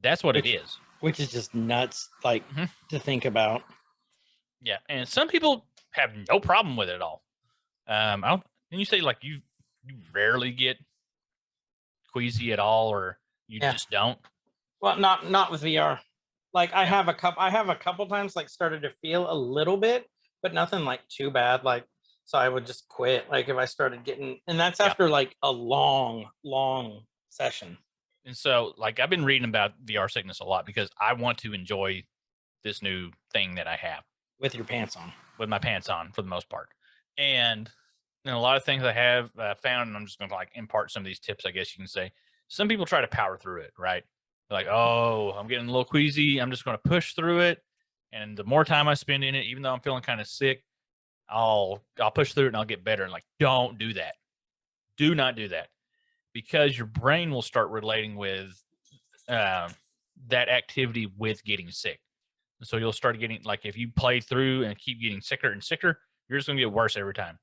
That's what it is. Which is just nuts, like, to think about. Yeah, and some people have no problem with it at all. And you say like you rarely get queasy at all, or you just don't. Well, not with VR. Like I have a couple times like started to feel a little bit, but nothing like too bad. Like, so I would just quit. Like if I started getting, and that's after like a long session. And so like I've been reading about VR sickness a lot because I want to enjoy this new thing that I have. With your pants on. with my pants on for the most part. And a lot of things I have found, and I'm just going to like impart some of these tips, I guess you can say. Some people try to power through it, right? They're like, oh, I'm getting a little queasy. I'm just going to push through it. And the more time I spend in it, even though I'm feeling kind of sick, I'll push through it and I'll get better. And like, don't do that. Do not do that, because your brain will start relating with that activity with getting sick. So you'll start getting, like, if you play through and keep getting sicker and sicker, you're just going to get worse every time.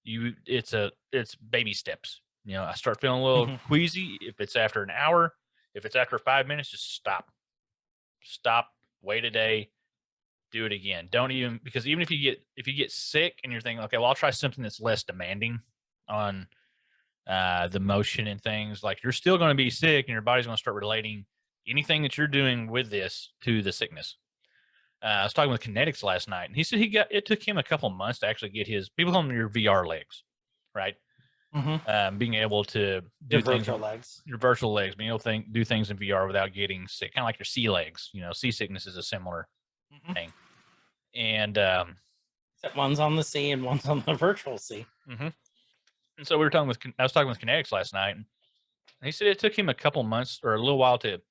It's baby steps. I start feeling a little queasy. If it's after an hour, if it's after 5 minutes, just stop, wait a day, do it again. Don't even, because even if you get sick and you're thinking, okay, well, I'll try something that's less demanding on the motion and things, like, you're still going to be sick and your body's going to start relating anything that you're doing with this to the sickness. I was talking with Kinetics last night, and he said it took him a couple months to actually get his, people call them your VR legs, right? Being able to do Your things, virtual legs. your virtual legs, being able to do things in VR without getting sick, kind of like your sea legs. Seasickness is a similar thing. And except one's on the sea and one's on the virtual sea. And so I was talking with Kinetics last night, and he said it took him a couple months or a little while to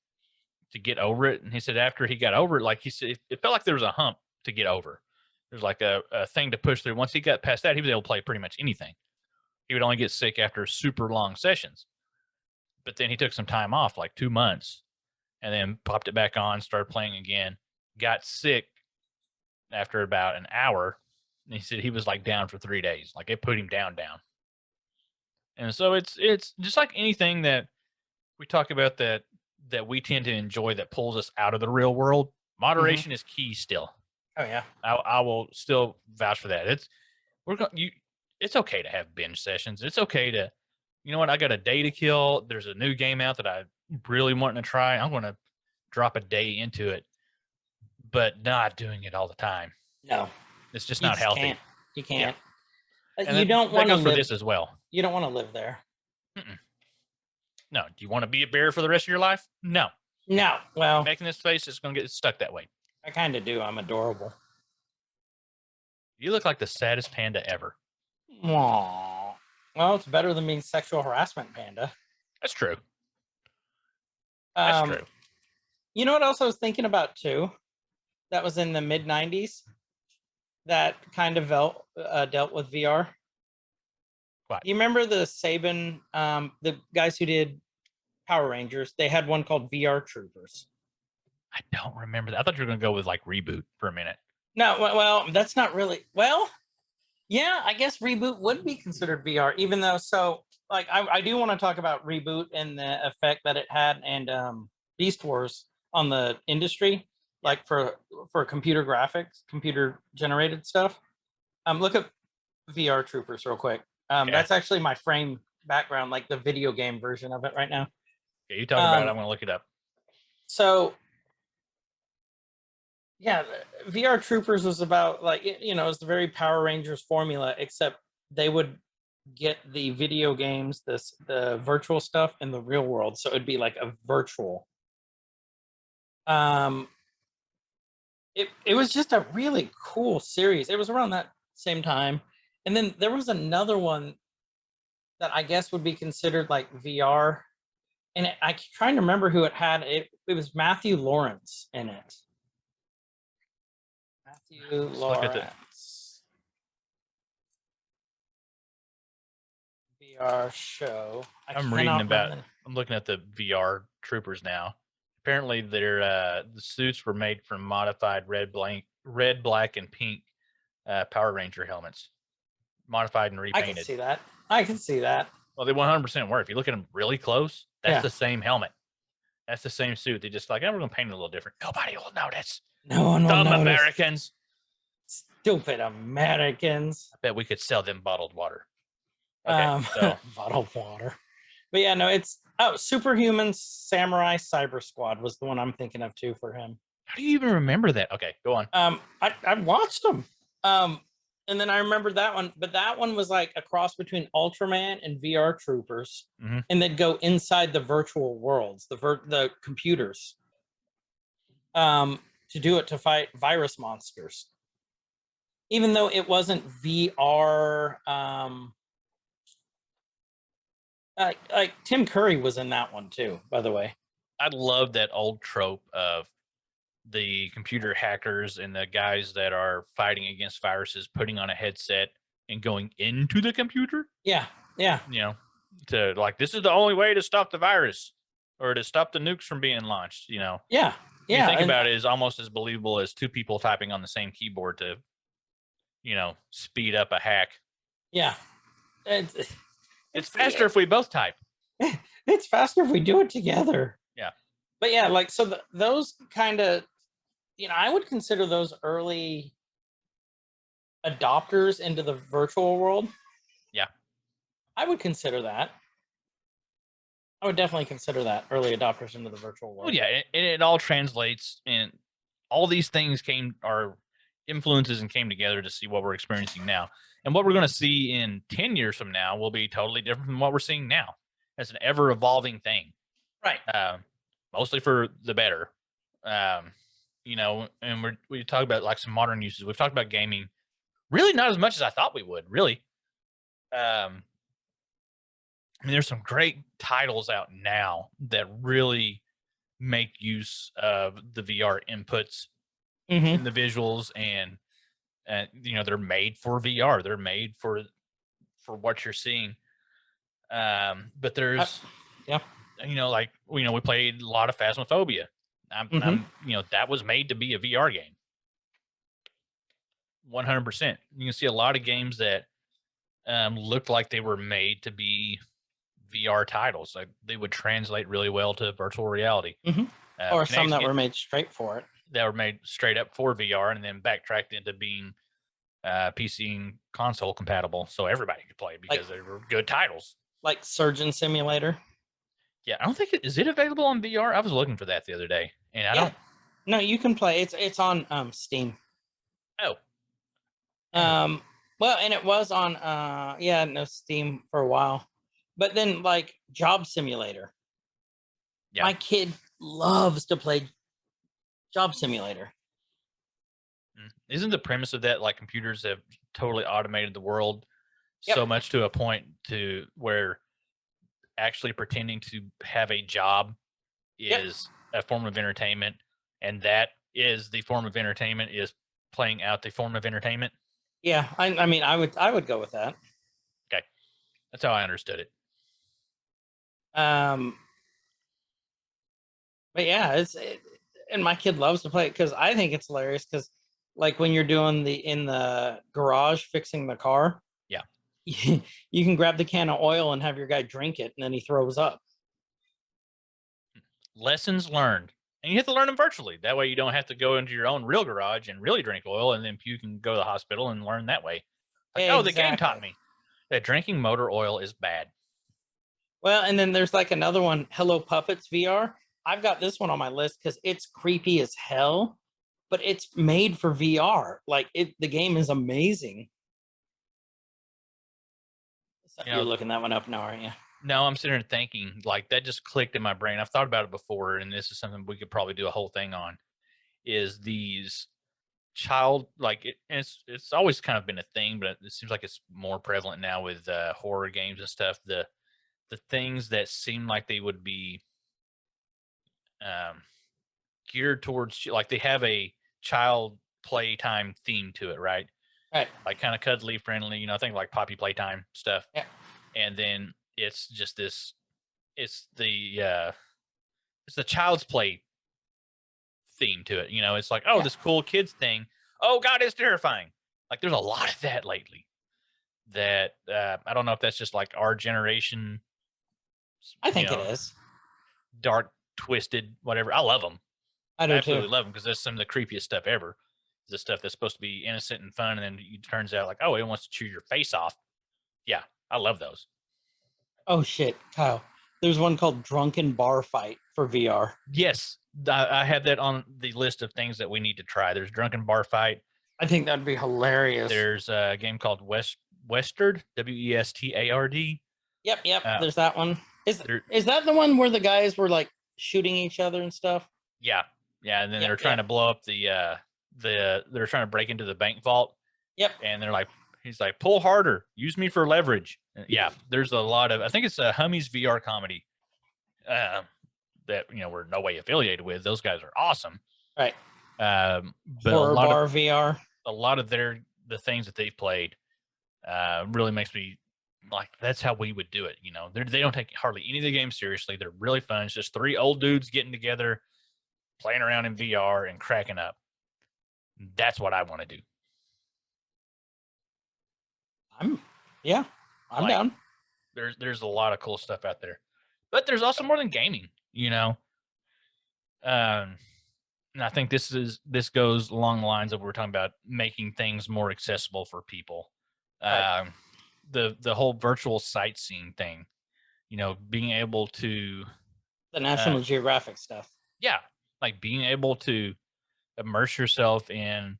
get over it. And he said after he got over it, like he said, it felt like there was a hump to get over. There's like a thing to push through. Once he got past that, he was able to play pretty much anything. He would only get sick after super long sessions. But then he took some time off, like 2 months, and then popped it back on, started playing again, got sick after about an hour. And he said he was like down for 3 days. Like, it put him down. And so it's just like anything that we talk about that we tend to enjoy that pulls us out of the real world. Moderation is key still. Oh yeah. I will still vouch for that. It's okay to have binge sessions. It's okay to, you know what, I got a day to kill. There's a new game out that I really want to try. I'm going to drop a day into it, but not doing it all the time. No, it's just not healthy. You can't. Yeah. You don't want to live for this as well. You don't want to live there. No. Do you want to be a bear for the rest of your life? No. Well, making this face is going to get stuck that way. I kind of do. I'm adorable. You look like the saddest panda ever. Aww. Well, it's better than being sexual harassment panda. That's true. That's true. You know what else I was thinking about too? That was in the mid 90s. That kind of dealt with VR. What? You remember the Saban, the guys who did Power Rangers? They had one called VR Troopers. I don't remember that. I thought you were going to go with like Reboot for a minute. No, well, that's not really. Well, yeah, I guess Reboot would be considered VR, even though. So, like, I do want to talk about Reboot and the effect that it had, and Beast Wars on the industry, like for computer graphics, computer generated stuff. Look up VR Troopers real quick. That's actually my frame background, like the video game version of it right now. Yeah, you talk about it. I'm going to look it up. So, yeah, VR Troopers was about, like, it was the very Power Rangers formula, except they would get the video games, the virtual stuff in the real world. So it'd be like a virtual. It was just a really cool series. It was around that same time. And then there was another one that I guess would be considered like VR. And I'm trying to remember who it had. It was Matthew Lawrence in it. Matthew Lawrence. VR show. I'm looking at the VR Troopers now. Apparently, the suits were made from modified red, black, and pink Power Ranger helmets. Modified and repainted. I can see that. Well, they 100% were. If you look at them really close, that's the same helmet. That's the same suit. They just like, we're going to paint it a little different. Nobody will notice. No one will notice. Americans. Stupid Americans. I bet we could sell them bottled water. Okay, so. Bottled water. But yeah, no, it's Superhuman Samurai Cyber Squad was the one I'm thinking of too for him. How do you even remember that? Okay, go on. I watched them. And then I remembered that one, but that one was like a cross between Ultraman and VR Troopers, and they'd go inside the virtual worlds, the computers, to do it to fight virus monsters. even though it wasn't VR. Like Tim Curry was in that one too, by the way. I love that old trope of the computer hackers and the guys that are fighting against viruses putting on a headset and going into the computer. Yeah, yeah, You know, to like, this is the only way to stop the virus or to stop the nukes from being launched. You know, yeah, you yeah. think and- about it, is almost as believable as two people typing on the same keyboard to, you know, speed up a hack. Yeah, It's faster if we both type. it's faster if we do it together. Yeah. But yeah, like so those kind of, I would consider those early adopters into the virtual world. Yeah. I would consider that. I would definitely consider that early adopters into the virtual world. Well, yeah, it all translates, and all these things are influences and came together to see what we're experiencing now. And what we're going to see in 10 years from now will be totally different from what we're seeing now. It's an ever evolving thing. Right. Mostly for the better. You know, and we talk about like some modern uses. We've talked about gaming, really not as much as I thought we would, really. I mean, there's some great titles out now that really make use of the VR inputs in the visuals, and you know, they're made for VR. They're made for what you're seeing. But there's, you know, like, you know, we played a lot of Phasmophobia. I'm you know, that was made to be a VR game. 100%. You can see a lot of games that looked like they were made to be VR titles. Like they would translate really well to virtual reality. Or some that were made straight for it. That were made straight up for VR and then backtracked into being PC and console compatible, so everybody could play because they were good titles. Like Surgeon Simulator. Yeah, I don't think is it available on VR? I was looking for that the other day, and I don't. No, you can play. It's on Steam. Oh. Well, and it was on Steam for a while, but then like Job Simulator. Yeah. My kid loves to play Job Simulator. Isn't the premise of that like computers have totally automated the world so much to a point to where actually pretending to have a job is a form of entertainment, and that is the form of entertainment is playing out the form of entertainment? Yeah, I mean, I would go with that. Okay, that's how I understood it. But yeah, and my kid loves to play it because I think it's hilarious because, like, when you're doing in the garage fixing the car, you can grab the can of oil and have your guy drink it, and then he throws up. Lessons learned. And you have to learn them virtually. That way you don't have to go into your own real garage and really drink oil and then puke and go to the hospital and learn that way. Like, oh, the game taught me that drinking motor oil is bad. Well, and then there's like another one, Hello Puppets VR. I've got this one on my list because it's creepy as hell, but it's made for VR. Like the game is amazing. So you're looking that one up now, aren't you? No, I'm sitting here thinking, like, that just clicked in my brain. I've thought about it before, and this is something we could probably do a whole thing on, is these it's always kind of been a thing, but it seems like it's more prevalent now with horror games and stuff. The things that seem like they would be geared towards, like, they have a child playtime theme to it, right? Right. Like kind of cuddly, friendly, you know, I think like Poppy Playtime stuff. Yeah. And then it's just this, it's the child's play theme to it. You know, it's like, oh, this cool kids thing. Oh God, it's terrifying. Like there's a lot of that lately that I don't know if that's just like our generation. I think it is. Dark, twisted, whatever. I love them. I do absolutely too. love them because that's some of the creepiest stuff ever. The stuff that's supposed to be innocent and fun, and then it turns out like, oh, it wants to chew your face off. Yeah, I love those. Oh shit, Kyle. There's one called Drunken Bar Fight for VR. Yes, I have that on the list of things that we need to try. There's Drunken Bar Fight. I think that'd be hilarious. There's a game called Westard, Westard. Yep. There's that one. Is that the one where the guys were like shooting each other and stuff? Yeah, and then they're trying to blow up they're trying to break into the bank vault. Yep. And they're like, he's like, pull harder, use me for leverage. And yeah, there's a lot of, I think it's a Hummies VR comedy that, you know, we're no way affiliated with. Those guys are awesome. Right. But Horror Bar VR. A lot of the things that they've played really makes me like, that's how we would do it. You know, they don't take hardly any of the games seriously. They're really fun. It's just three old dudes getting together, playing around in VR and cracking up. That's what I want to do. I'm down. There's a lot of cool stuff out there, but there's also more than gaming, you know. And I think this goes along the lines of what we're talking about, making things more accessible for people. Right. The whole virtual sightseeing thing, you know, being able to The National Geographic stuff. Yeah, like being able to immerse yourself in,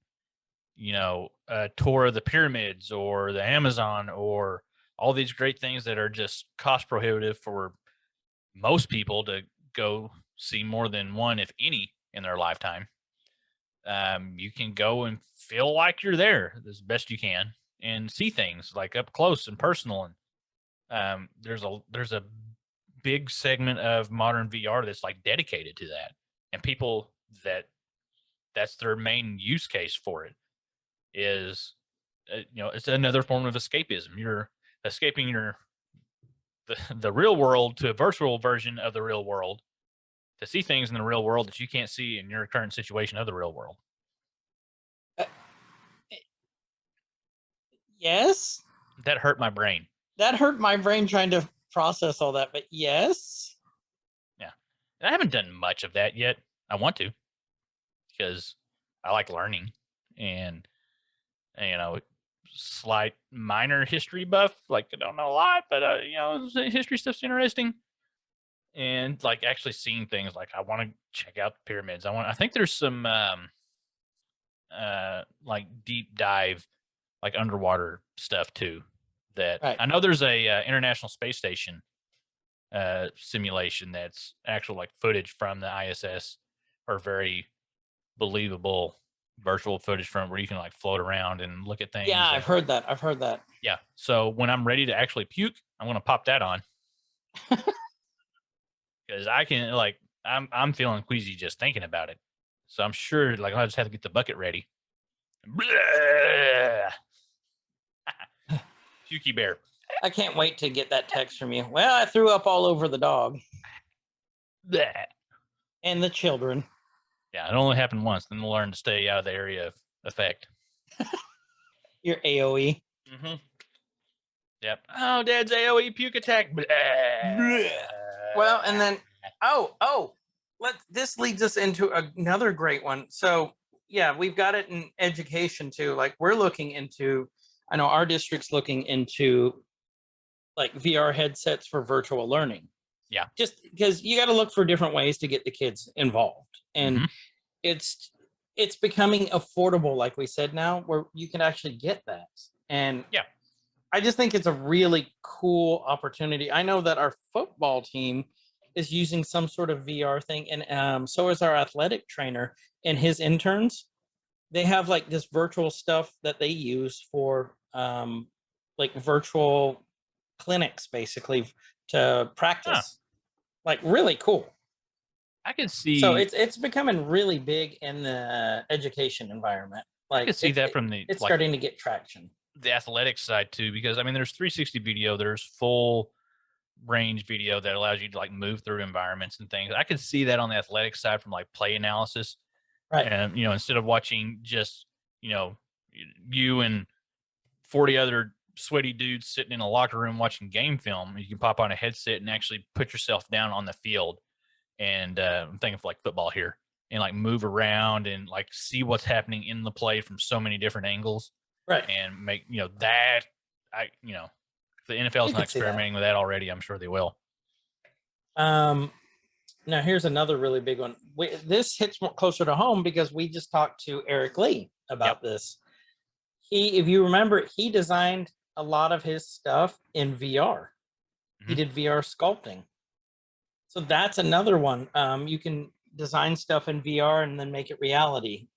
you know, a tour of the pyramids or the Amazon or all these great things that are just cost prohibitive for most people to go see more than one, if any, in their lifetime. You can go and feel like you're there as best you can and see things like up close and personal. And there's a big segment of modern VR that's like dedicated to that, and people that's their main use case for it is, you know, it's another form of escapism. You're escaping the real world to a virtual version of the real world to see things in the real world that you can't see in your current situation of the real world. Yes. That hurt my brain. That hurt my brain trying to process all that, but yes. Yeah. And I haven't done much of that yet. I want to, because I like learning, and you know, slight minor history buff. Like, I don't know a lot, but you know, history stuff's interesting. And like actually seeing things, like I want to check out the pyramids. I think there's some like deep dive, like underwater stuff too. That Right. I know there's a International Space Station simulation that's actual like footage from the ISS, or very believable virtual footage from where you can like float around and look at things. Yeah, I've heard that. Yeah. So when I'm ready to actually puke, I'm gonna pop that on. Because I can, like, I'm feeling queasy just thinking about it. So I'm sure, like, I'll just have to get the bucket ready. Pukey bear. I can't wait to get that text from you. Well, I threw up all over the dog Bleh. and the children. Yeah, it only happened once. Then we'll learn to stay out of the area of effect. Your AOE. Mm-hmm. Yep. Oh, Dad's AOE puke attack. Bleh. Well, and then this leads us into another great one. So yeah, we've got it in education too. Like, we're looking into, I know our district's looking into like VR headsets for virtual learning. Yeah. Just because you got to look for different ways to get the kids involved. And it's becoming affordable, like we said now, where you can actually get that. And yeah, I just think it's a really cool opportunity. I know that our football team is using some sort of VR thing, and so is our athletic trainer and his interns. They have like this virtual stuff that they use for like virtual clinics, basically, to practice. Like, really cool. I can see. So it's becoming really big in the education environment. Like, I can see that from the, it's like, starting to get traction. The athletic side too, because I mean, there's 360 video, there's full range video that allows you to like move through environments and things. I could see that on the athletic side from like play analysis. Right. And, you know, instead of watching just, you know, you and 40 other sweaty dudes sitting in a locker room watching game film, you can pop on a headset and actually put yourself down on the field. And I'm thinking of like football here, and like move around and like see what's happening in the play from so many different angles. Right. And make, you know, that you know, if the NFL is not experimenting with that already, I'm sure they will. Now here's another really big one. This hits more closer to home because we just talked to Eric Lee about this. If you remember, he designed a lot of his stuff in VR. He did VR sculpting. So that's another one. You can design stuff in VR and then make it reality.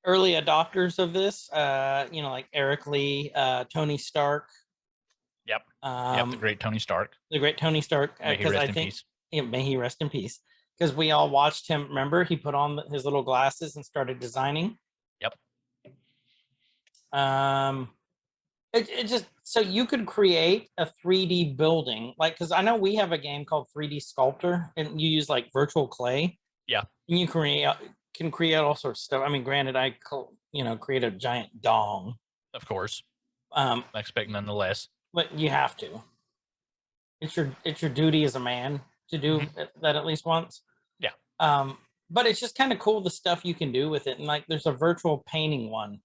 early adopters of this, like Eric Lee, Tony Stark. Yep. Yep. The great Tony Stark. The great Tony Stark. May he Because rest I in think, peace. yeah, may he rest in peace. Because we all watched him. Remember, he put on his little glasses and started designing. Yep. It just, so you could create a 3D building, like, because I know we have a game called 3D Sculptor, and you use like virtual clay. Yeah. And you can create all sorts of stuff. I mean, granted, I create a giant dong. Of course. I expect nonetheless. But you have to. It's your duty as a man to do that at least once. Yeah. But it's just kind of cool the stuff you can do with it, and like there's a virtual painting one,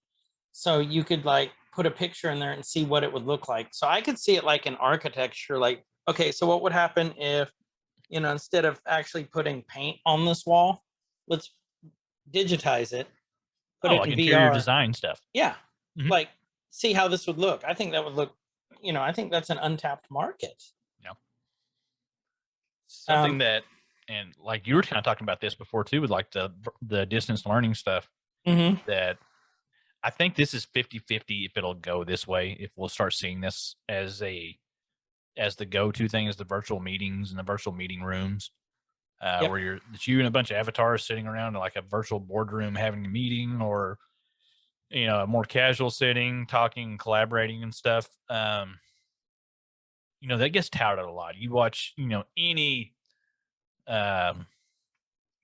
so you could like put a picture in there and see what it would look like. So I could see it like in architecture, like, okay, so what would happen if, instead of actually putting paint on this wall, let's digitize it, put it like in interior VR design stuff. Yeah. Mhm. Like, see how this would look. I think that would look, I think that's an untapped market. Yeah. Something that, and like you were kind of talking about this before too, with like the distance learning stuff, that I think this is 50-50 if it'll go this way, if we'll start seeing this as the go-to thing, as the virtual meetings and the virtual meeting rooms, where it's you and a bunch of avatars sitting around in like a virtual boardroom having a meeting, or a more casual setting, talking, collaborating and stuff. That gets touted a lot. You watch, any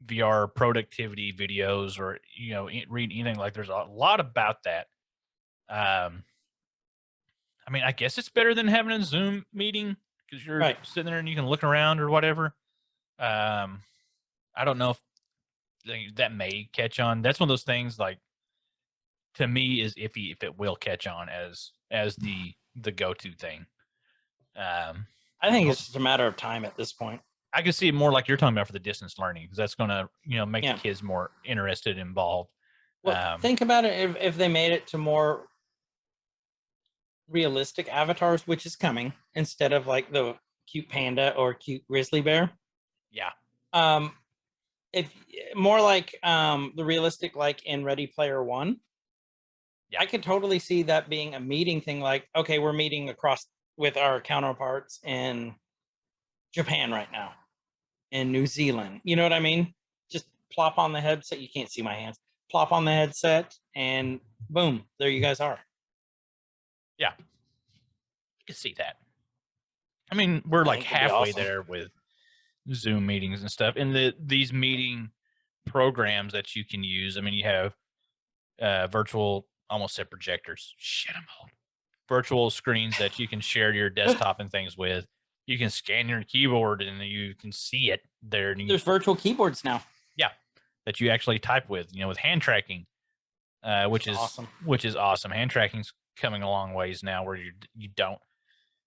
VR productivity videos, or read anything, like there's a lot about that. I mean, I guess it's better than having a Zoom meeting, because you're sitting there and you can look around or whatever. I don't know if that may catch on. That's one of those things, like, to me, is iffy if it will catch on as the go-to thing. I think it's just a matter of time at this point. I can see it more like you're talking about for the distance learning, because that's going to, make the kids more interested, involved. Well, think about it. If they made it to more realistic avatars, which is coming, instead of like the cute panda or cute grizzly bear. Yeah. If more like the realistic, like in Ready Player One. Yeah. I could totally see that being a meeting thing. Like, okay, we're meeting across with our counterparts in Japan right now, in New Zealand. You know what I mean? Just plop on the headset. You can't see my hands. Plop on the headset, and boom, there you guys are. Yeah, you can see that. I mean, we're like halfway there with Zoom meetings and stuff, and these meeting programs that you can use. I mean, you have virtual, almost said projectors. Shit, I'm old. Virtual screens that you can share your desktop and things with. You can scan your keyboard and you can see it there. There's virtual keyboards now. Yeah, that you actually type with, with hand tracking, which is awesome. Hand tracking's coming a long ways now, where you don't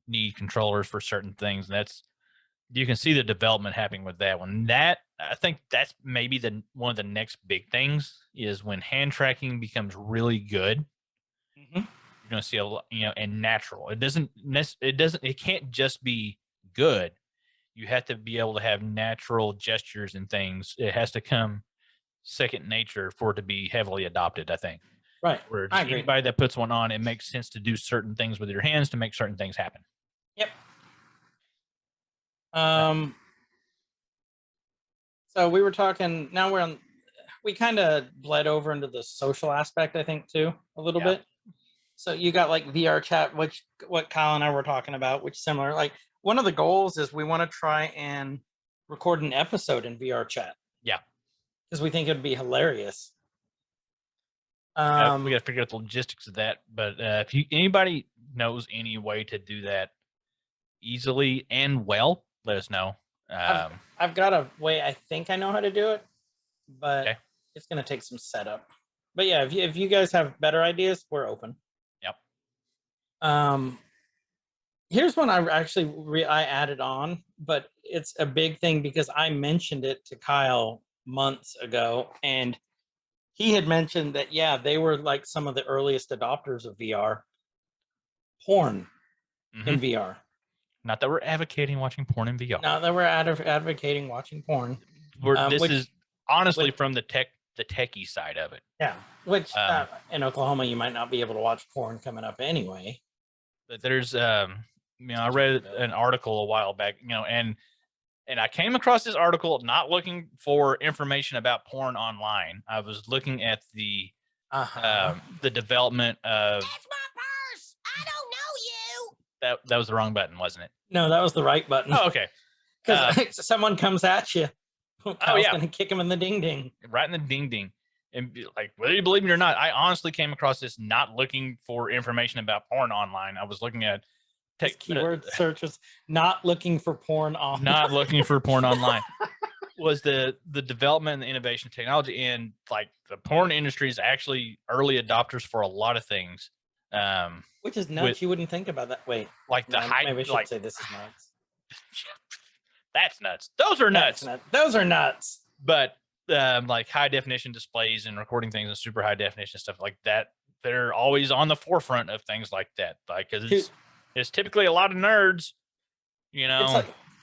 need controllers for certain things. And you can see the development happening with that one. I think that's maybe one of the next big things, is when hand tracking becomes really good. You're going to see a lot, and natural. It can't just be good. You have to be able to have natural gestures and things. It has to come second nature for it to be heavily adopted, I think. Right. Where just anybody that puts one on, it makes sense to do certain things with your hands to make certain things happen. Yep. So we were talking, now we kind of bled over into the social aspect, I think, too, a little bit. So you got like VR chat, what Kyle and I were talking about, which is similar. Like, one of the goals is we want to try and record an episode in VR chat. Yeah. Because we think it'd be hilarious. We got to figure out the logistics of that. But if anybody knows any way to do that easily and well, let us know. I've got a way. I think I know how to do it, but it's going to take some setup. But yeah, if you guys have better ideas, we're open. Yep. Here's one I actually I added on, but it's a big thing because I mentioned it to Kyle months ago, and he had mentioned that they were like some of the earliest adopters of VR. Porn in VR. Not that we're advocating watching porn in VR. Not that we're advocating watching porn. This is honestly from the tech the techie side of it. Yeah, which in Oklahoma you might not be able to watch porn coming up anyway. But there's I read an article a while back, and I came across this article not looking for information about porn online. I was looking at the development of. That's my purse. I don't know you. That was the wrong button, wasn't it? No, that was the right button. Oh, okay. Because someone comes at you. I was gonna kick him in the ding ding. Right in the ding ding. And like, whether you believe me or not, I honestly came across this not looking for information about porn online. I was looking at keyword searches, not looking for porn online. Not looking for porn online. Was the development and the innovation of technology, and like the porn industry is actually early adopters for a lot of things. Which is nuts. You wouldn't think about that. Wait, like the hype. Maybe I should say this is nuts. That's nuts. Those are nuts. Those are nuts. But like high definition displays and recording things in super high definition stuff like that, they're always on the forefront of things like that. Like, because it's typically a lot of nerds,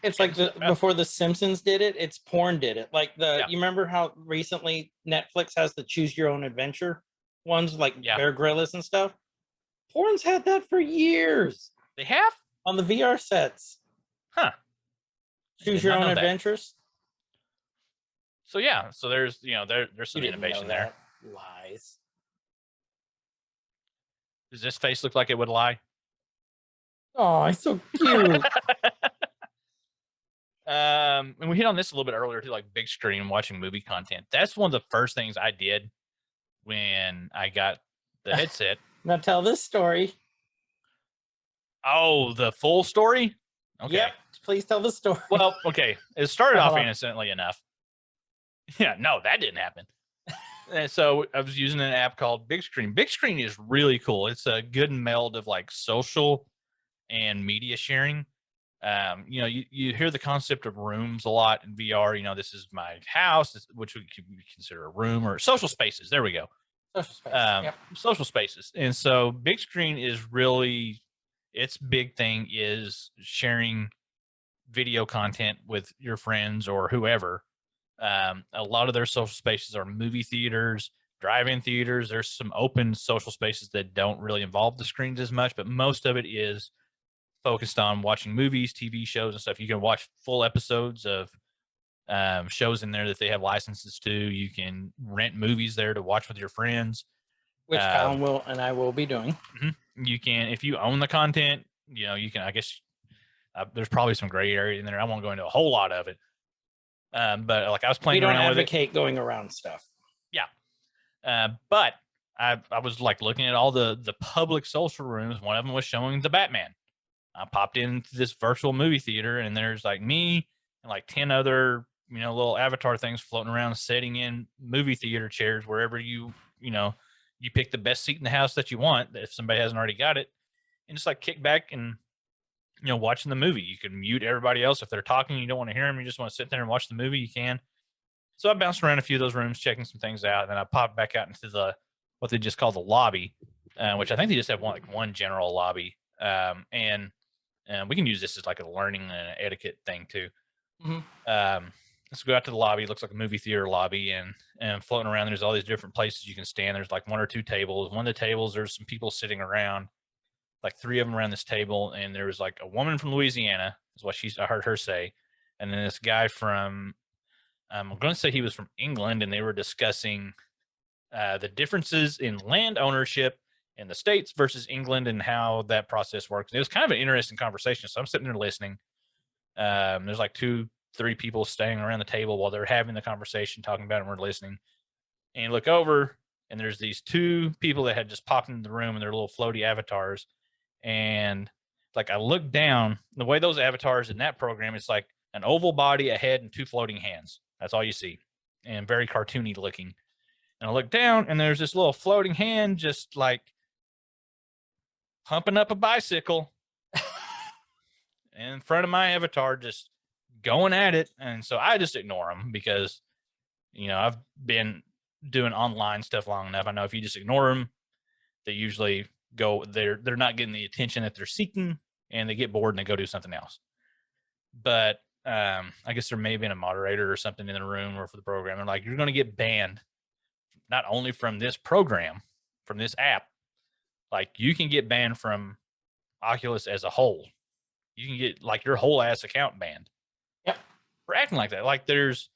It's like before the Simpsons did it, it's porn did it. Like you remember how recently Netflix has the choose your own adventure ones, like Bear Grylls and stuff. Porn's had that for years. They have on the VR sets. Huh. Choose your own adventures. So so there's there's some innovation there. Lies. Does this face look like it would lie? Oh, it's so cute. And we hit on this a little bit earlier too, like big screen watching movie content. That's one of the first things I did when I got the headset. Now tell this story. Oh, the full story? Okay. Yep. Please tell the story. Well, okay. It started off innocently enough. Yeah, no, that didn't happen. And so I was using an app called Big Screen. Big Screen is really cool. It's a good meld of like social and media sharing. You hear the concept of rooms a lot in VR. This is my house, which we could consider a room, or social spaces. There we go. Social spaces. Social spaces. And so Big Screen is really, its big thing is sharing video content with your friends or whoever. A lot of their social spaces are movie theaters, drive-in theaters. There's some open social spaces that don't really involve the screens as much, but most of it is focused on watching movies, TV shows, and stuff. You can watch full episodes of shows in there that they have licenses to. You can rent movies there to watch with your friends, which Colin will and I will be doing. You can, if you own the content, you can. I guess there's probably some gray area in there. I won't go into a whole lot of it. But like I was playing around with it. We don't advocate going around stuff. Yeah. But I was like looking at all the public social rooms. One of them was showing the Batman. I popped into this virtual movie theater, and there's like me and like 10 other, little avatar things floating around, sitting in movie theater chairs wherever you pick the best seat in the house that you want, if somebody hasn't already got it, and just like kick back and watching the movie. You can mute everybody else if they're talking. You don't want to hear them. You just want to sit there and watch the movie. You can. So I bounced around a few of those rooms, checking some things out, and then I popped back out into what they just call the lobby, which I think they just have one general lobby, and we can use this as like a learning and etiquette thing too. Let's go out to the lobby. It looks like a movie theater lobby, and floating around, there's all these different places you can stand. There's like one or two tables. One of the tables, there's some people sitting around, like 3 of them around this table, and there was like a woman from Louisiana, is what I heard her say, and then this guy from, I'm going to say he was from England, and they were discussing the differences in land ownership in the States versus England and how that process works. And it was kind of an interesting conversation. So I'm sitting there listening. There's like 2-3 people staying around the table while they're having the conversation, talking about it, and we're listening. And you look over, and there's these 2 people that had just popped into the room, and they're little floaty avatars. And like I looked down, the way those avatars in that program, it's like an oval body, a head, and 2 floating hands. That's all you see, and very cartoony looking. And I look down, and there's this little floating hand just like pumping up a bicycle in front of my avatar, just going at it. And so I just ignore them because, I've been doing online stuff long enough. I know if you just ignore them, they usually go, they're not getting the attention that they're seeking, and they get bored and they go do something else. But I guess there may have been a moderator or something in the room or for the program. They're like, you're going to get banned not only from this program, from this app, like you can get banned from Oculus as a whole. You can get like your whole ass account banned. Yep. For acting like that. Like there's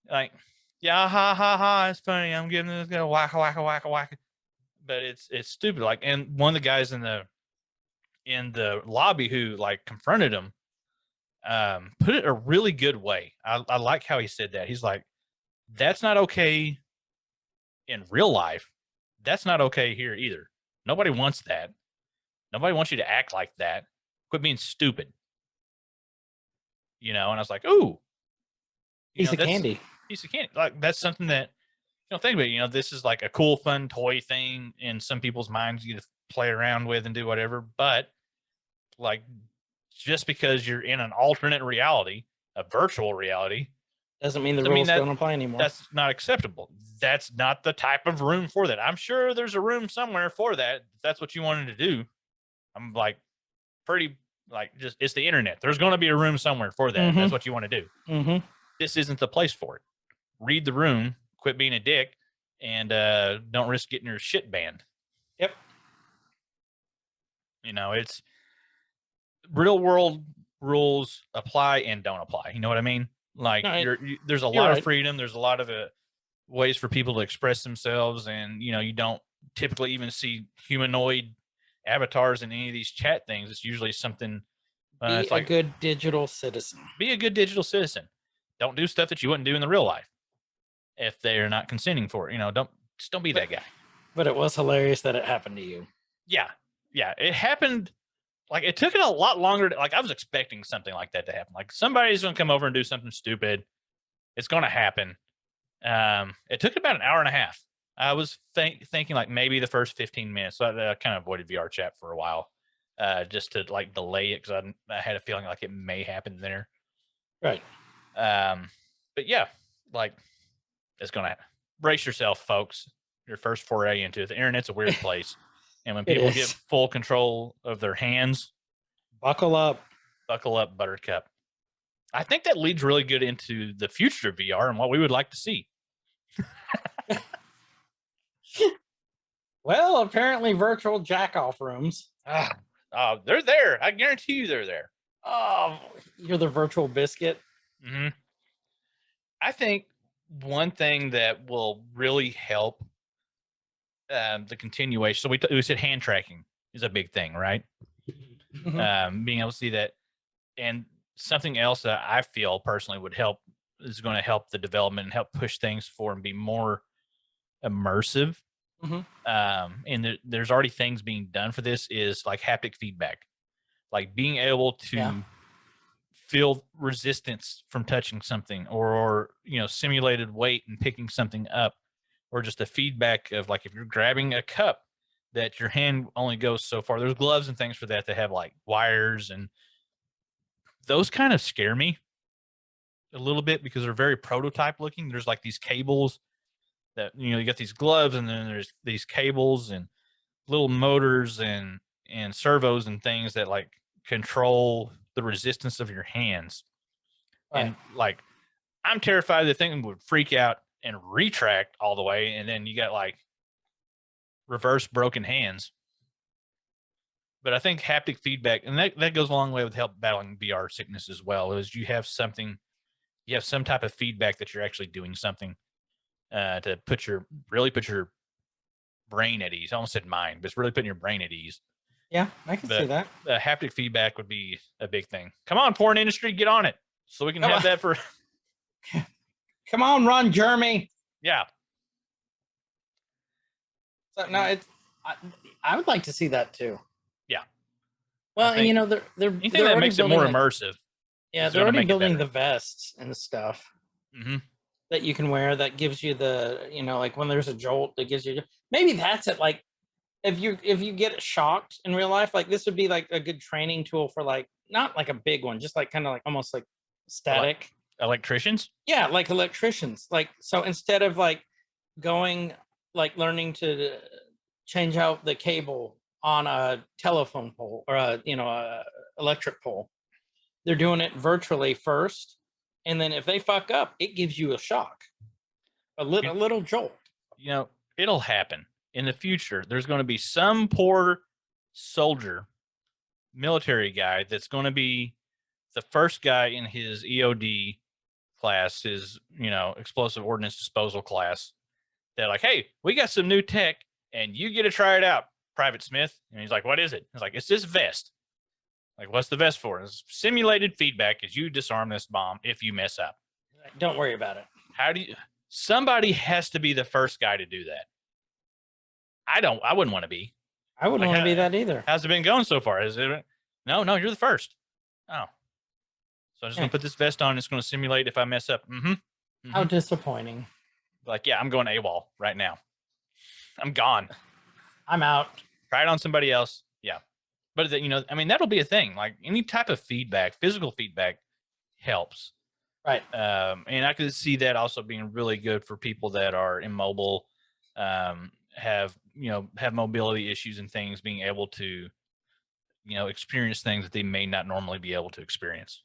like, yeah, ha ha ha, it's funny. I'm giving this guy whack whack whack whack. But it's stupid. Like, and one of the guys in the lobby who like confronted him put it a really good way. I like how he said that. He's like, that's not okay in real life. That's not okay here either. Nobody wants that. Nobody wants you to act like that. Quit being stupid. You know, and I was like, ooh. Piece of candy. Piece of candy. Like, that's something that, you know, think about it. You know, this is like a cool, fun toy thing in some people's minds you to play around with and do whatever. But, like, just because you're in an alternate reality, a virtual reality, doesn't mean the rules don't apply anymore. That's not acceptable. That's not the type of room for that. I'm sure there's a room somewhere for that. If that's what you wanted to do. I'm like pretty like just it's the internet. There's going to be a room somewhere for that. If that's what you want to do. This isn't the place for it. Read the room. Quit being a dick, and don't risk getting your shit banned. Yep. You know, it's real world rules apply and don't apply. You know what I mean? Like there's a lot of freedom. There's a lot of ways for people to express themselves. And, you know, you don't typically even see humanoid avatars in any of these chat things. It's usually something. Be a good digital citizen. Be a good digital citizen. Don't do stuff that you wouldn't do in the real life if they're not consenting for it. You know, don't be that guy. But it was hilarious that it happened to you. Yeah. Yeah. It happened. Like, it took it a lot longer. Like, I was expecting something like that to happen. Like, somebody's going to come over and do something stupid. It's going to happen. It took about an hour and a half. I was thinking, like, maybe the first 15 minutes. So I kind of avoided VR chat for a while just to, like, delay it because I had a feeling like it may happen there. Right. But, yeah, like, it's going to brace yourself, folks. Your first foray into it. The internet's a weird place. And when people get full control of their hands, buckle up, Buttercup. I think that leads really good into the future of VR and what we would like to see. Well, apparently virtual jack-off rooms. They're there. I guarantee you they're there. Oh, you're the virtual biscuit. I think one thing that will really help the continuation. So we said hand tracking is a big thing, right? Being able to see that. And something else that I feel personally would help is going to help the development and help push things forward and be more immersive. And there's already things being done for this is like haptic feedback, like being able to feel resistance from touching something or, you know, simulated weight and picking something up. Or just a feedback of like if you're grabbing a cup that your hand only goes so far. There's gloves and things for that have like wires, and those kind of scare me a little bit because they're very prototype looking. There's like these cables that, you know, you got these gloves and then there's these cables and little motors and servos and things that like control the resistance of your hands. Right. And like, I'm terrified the thing would freak out and retract all the way, and then you got like reverse broken hands. But I think haptic feedback, and that goes a long way with help battling VR sickness as well, is you have some type of feedback that you're actually doing something to really put your brain at ease. I almost said mind, but it's really putting your brain at ease. Yeah, I can see that. Haptic feedback would be a big thing. Come on, porn industry, get on it so we can have that for. Come on, Ron Jeremy. Yeah. So no, I would like to see that too. Yeah. Well, and you know, they're that makes it more immersive. Yeah, they're already building the vests and stuff that you can wear. That gives you the, you know, like when there's a jolt, that gives you. Maybe that's it. Like if you get shocked in real life, like this would be like a good training tool for like not like a big one, just like kind of like almost like static. Electricians? Yeah, like electricians. Like, so instead of like going, like learning to change out the cable on a telephone pole or a electric pole, they're doing it virtually first. And then if they fuck up, it gives you a shock, a little jolt. You know, it'll happen in the future. There's going to be some poor soldier, military guy that's going to be the first guy in his EOD class, his explosive ordnance disposal class. They're like, hey, we got some new tech, and you get to try it out, Private Smith. And he's like, what is it? He's like, it's this vest. Like, what's the vest for? It's simulated feedback as you disarm this bomb if you mess up. Don't worry about it. How do you? Somebody has to be the first guy to do that. I wouldn't want to be. I wouldn't want to be that either. How's it been going so far? Is it? No, you're the first. Oh. So I'm just going to put this vest on. It's going to simulate if I mess up. How disappointing. Like, yeah, I'm going AWOL right now. I'm gone. I'm out. Try it on somebody else. Yeah. But, that'll be a thing. Like, any type of feedback, physical feedback helps. Right. And I could see that also being really good for people that are immobile, have mobility issues and things, being able to, experience things that they may not normally be able to experience.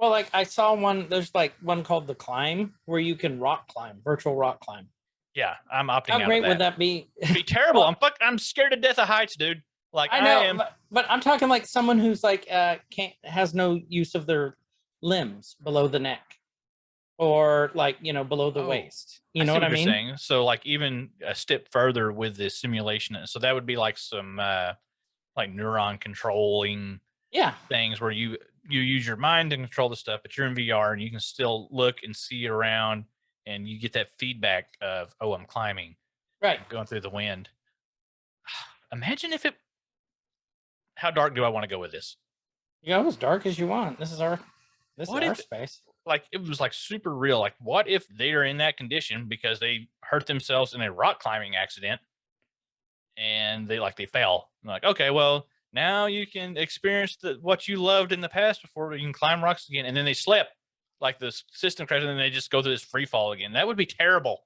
Well, like I saw there's like one called The Climb where you can rock climb, virtual rock climb. Yeah, I'm opting out of that. How great would that be? It'd be terrible. I'm scared to death of heights, dude. Like I know, but I'm talking like someone who's like has no use of their limbs below the neck, or like below the waist. You know what I mean? Saying. So like even a step further with the simulation. So that would be like some like neuron controlling things where you use your mind to control the stuff, but you're in VR and you can still look and see around, and you get that feedback of, oh, I'm climbing, right, going through the wind. Imagine if how dark do I want to go with this? You go as dark as you want. This is our space. Like, it was like super real. Like, what if they are in that condition because they hurt themselves in a rock climbing accident and they fell? I'm like, okay, well, now you can experience what you loved in the past before you can climb rocks again. And then they slip, like the system crashes, and then they just go through this free fall again. That would be terrible.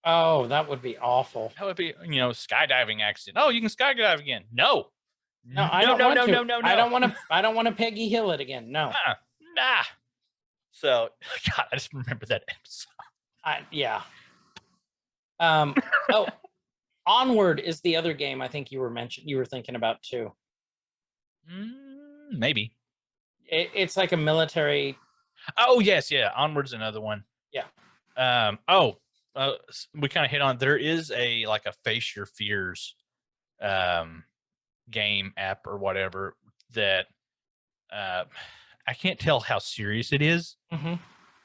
Oh, that would be awful. That would be, skydiving accident. Oh, you can skydive again. No. No, I don't want to. No. I don't want to Peggy Hill it again. No. Nah. So, God, I just remember that episode. Yeah. Onward is the other game I think you were thinking about too. Maybe. It's like a military. Oh yes, yeah. Onward's another one. Yeah. We kind of hit on. There is a Face Your Fears, game app or whatever that I can't tell how serious it is. Mm-hmm.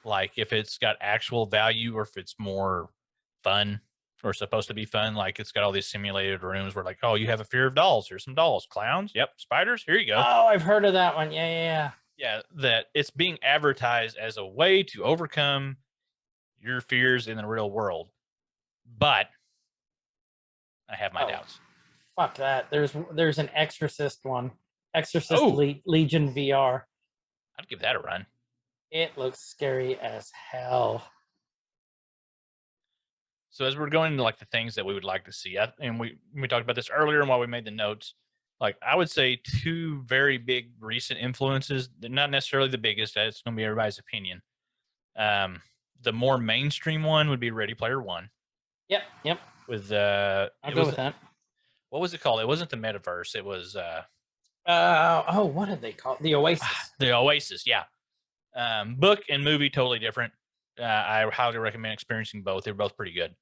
Like if it's got actual value or if it's more fun or supposed to be fun. Like it's got all these simulated rooms where oh, you have a fear of dolls. Here's some dolls. Clowns. Yep. Spiders. Here you go. Oh, I've heard of that one. Yeah. That it's being advertised as a way to overcome your fears in the real world. But I have my doubts. Fuck that. There's an Exorcist one. Exorcist Legion VR. I'd give that a run. It looks scary as hell. So as we're going into the things that we would like to see, and we talked about this earlier and while we made the notes, I would say two very big recent influences, not necessarily the biggest, it's going to be everybody's opinion. The more mainstream one would be Ready Player One. Yep. With I'll go with that. What was it called? It wasn't the metaverse. It was what did they call it? The Oasis. The Oasis, yeah. Book and movie totally different. I highly recommend experiencing both. They're both pretty good.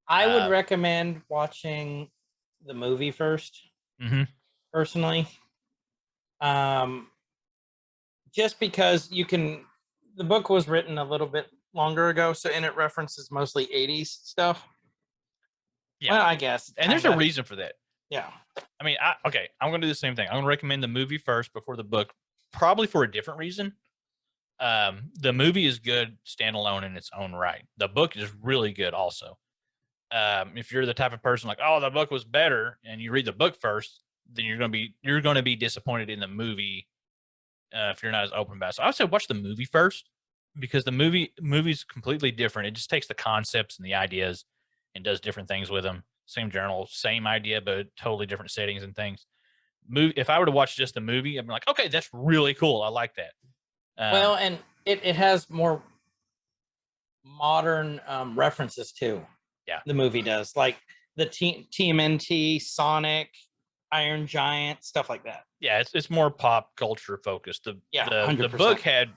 I would recommend watching the movie first. Mm-hmm. Personally, just because the book was written a little bit longer ago, and it references mostly 80s stuff. Yeah, well, I guess, and there's a reason for that. Yeah, I mean, I'm going to do the same thing. I'm going to recommend the movie first before the book, probably for a different reason. The movie is good standalone in its own right. The book is really good also. If you're the type of person the book was better, and you read the book first, then you're going to be disappointed in the movie if you're not as open about it. So I would say watch the movie first, because the movie's completely different. It just takes the concepts and the ideas and does different things with them. Same journal, same idea, but totally different settings and things. If I were to watch just the movie, I'd be like, okay, that's really cool. I like that. Well, and it has more modern references too. Yeah. The movie does, like the TMNT, Sonic, Iron Giant, stuff like that. Yeah, it's more pop culture focused. The 100%. book had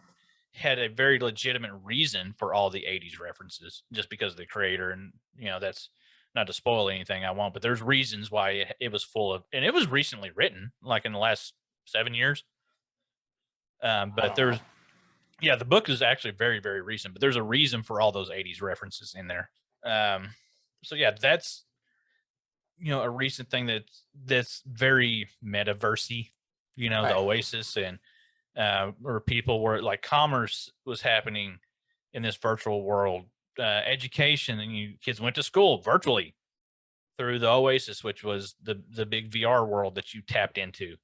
a very legitimate reason for all the 80s references, just because of the creator, and that's not to spoil anything I won't, but there's reasons why it was full of, and it was recently written, like in the last 7 years. But there's the book is actually very, very recent, but there's a reason for all those 80s references in there. So yeah, that's a recent thing that's very metaversey, the Oasis, and where people were like, commerce was happening in this virtual world, education, and kids went to school virtually through the Oasis, which was the big VR world that you tapped into.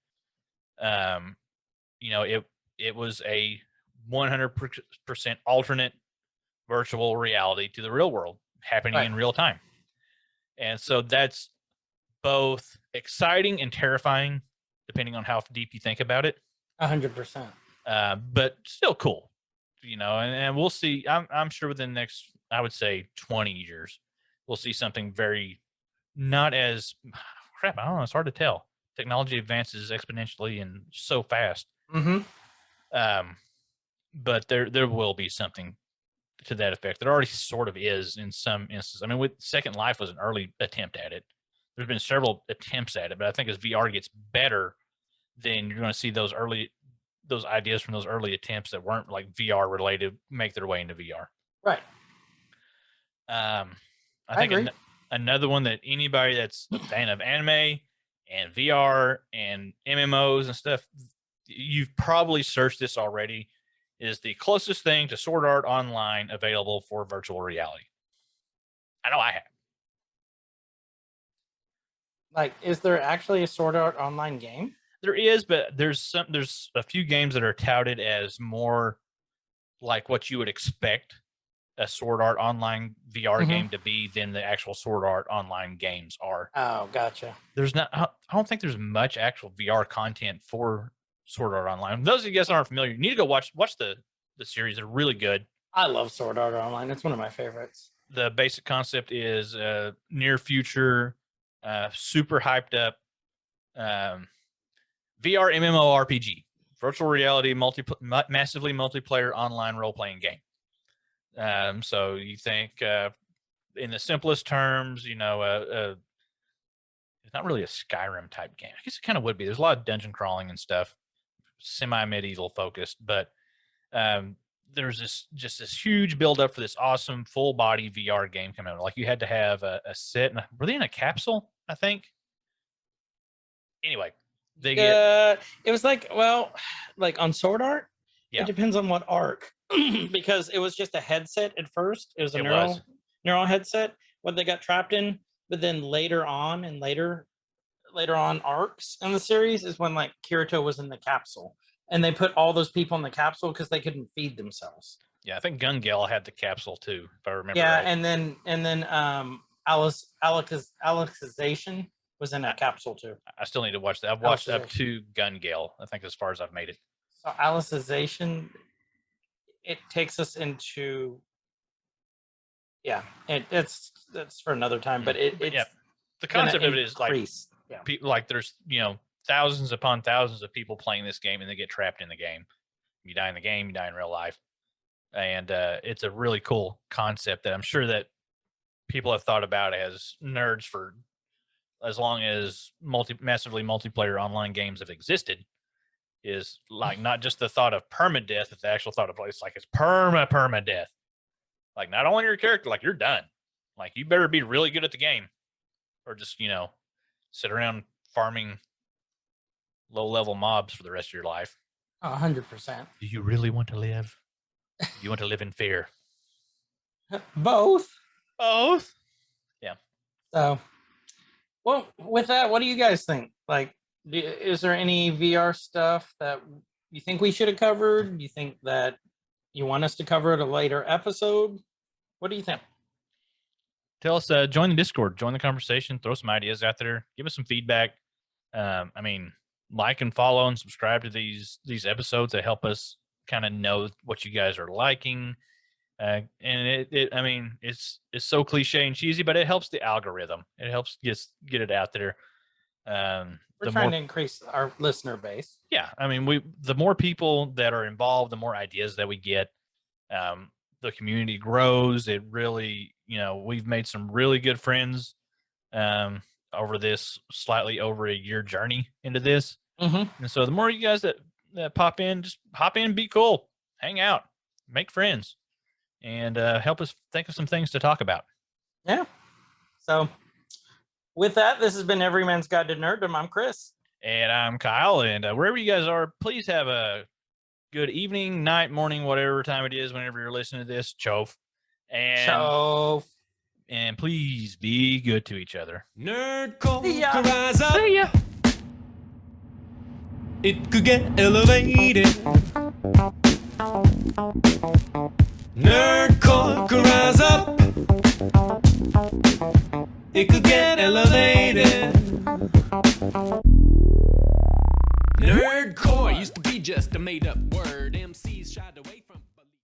It was a 100% alternate virtual reality to the real world happening in real time. And so that's both exciting and terrifying, depending on how deep you think about it. 100%. But still cool, and we'll see. I'm sure within the next, I would say 20 years, we'll see something very not as crap. I don't know. It's hard to tell. Technology advances exponentially and so fast. Mm-hmm. But there will be something to that effect. There already sort of is in some instances. I mean, with Second Life was an early attempt at it. There's been several attempts at it, but I think as VR gets better, then you're going to see those ideas from those early attempts that weren't like VR related make their way into VR. Right. I think another one that anybody that's a fan of anime and VR and MMOs and stuff, you've probably searched this already, is the closest thing to Sword Art Online available for virtual reality. I know I have. Like, is there actually a Sword Art Online game? There is, but there's a few games that are touted as more like what you would expect a Sword Art Online VR game to be than the actual Sword Art Online games are. Oh, gotcha. I don't think there's much actual VR content for Sword Art Online. Those of you guys aren't familiar, you need to go watch the series. They're really good. I love Sword Art Online. It's one of my favorites. The basic concept is near future, super hyped up VR MMORPG, virtual reality, massively multiplayer online role-playing game. So you think, in the simplest terms, it's not really a Skyrim type game. I guess it kind of would be. There's a lot of dungeon crawling and stuff, semi-medieval focused, but there's this huge build up for this awesome full body VR game coming out. Like, you had to have a set. Were they in a capsule? I think. Anyway, it was like on Sword Art. Yeah. It depends on what arc, because it was just a headset at first. It was a neural headset what they got trapped in, but then later on arcs in the series is when like Kirito was in the capsule, and they put all those people in the capsule because they couldn't feed themselves. Yeah, I think Gun Gale had the capsule too, if I remember. Yeah, right. and then Alicization was in that capsule too. I still need to watch that. I've watched up to Gun Gale, I think, as far as I've made it. So Alicization, it takes us into, that's for another time. But it's the concept of it is like people, like there's thousands upon thousands of people playing this game, and they get trapped in the game. You die in the game, you die in real life, and it's a really cool concept that I'm sure that people have thought about as nerds for as long as massively multiplayer online games have existed. Is like not just the thought of permadeath, it's the actual thought of it's like it's permadeath. Like, not only your character, like, you're done. Like, you better be really good at the game, or just sit around farming low level mobs for the rest of your life. 100%. Do you really want to live? Do you want to live in fear? Both. Yeah. So, well, with that, what do you guys think? Like, is there any VR stuff that you think we should have covered? Do you think that you want us to cover at a later episode? What do you think? Tell us, join the Discord, join the conversation, throw some ideas out there, give us some feedback. I mean, like and follow and subscribe to these episodes that help us kind of know what you guys are liking. And I mean, it's so cliche and cheesy, but it helps the algorithm. It helps just get it out there. We're trying to increase our listener base. Yeah, I mean, the more people that are involved, the more ideas that we get. The community grows. It really, we've made some really good friends over this slightly over a year journey into this. Mm-hmm. And so the more you guys that pop in, just hop in, be cool, hang out, make friends, and help us think of some things to talk about. Yeah. So with that, this has been Every Man's Guide to Nerddom. I'm Chris. And I'm Kyle. And wherever you guys are, please have a good evening, night, morning, whatever time it is, whenever you're listening to this. Chove. And please be good to each other. Nerd culture See ya. rise up. See ya. It could get elevated. Nerd culture rise up. It could get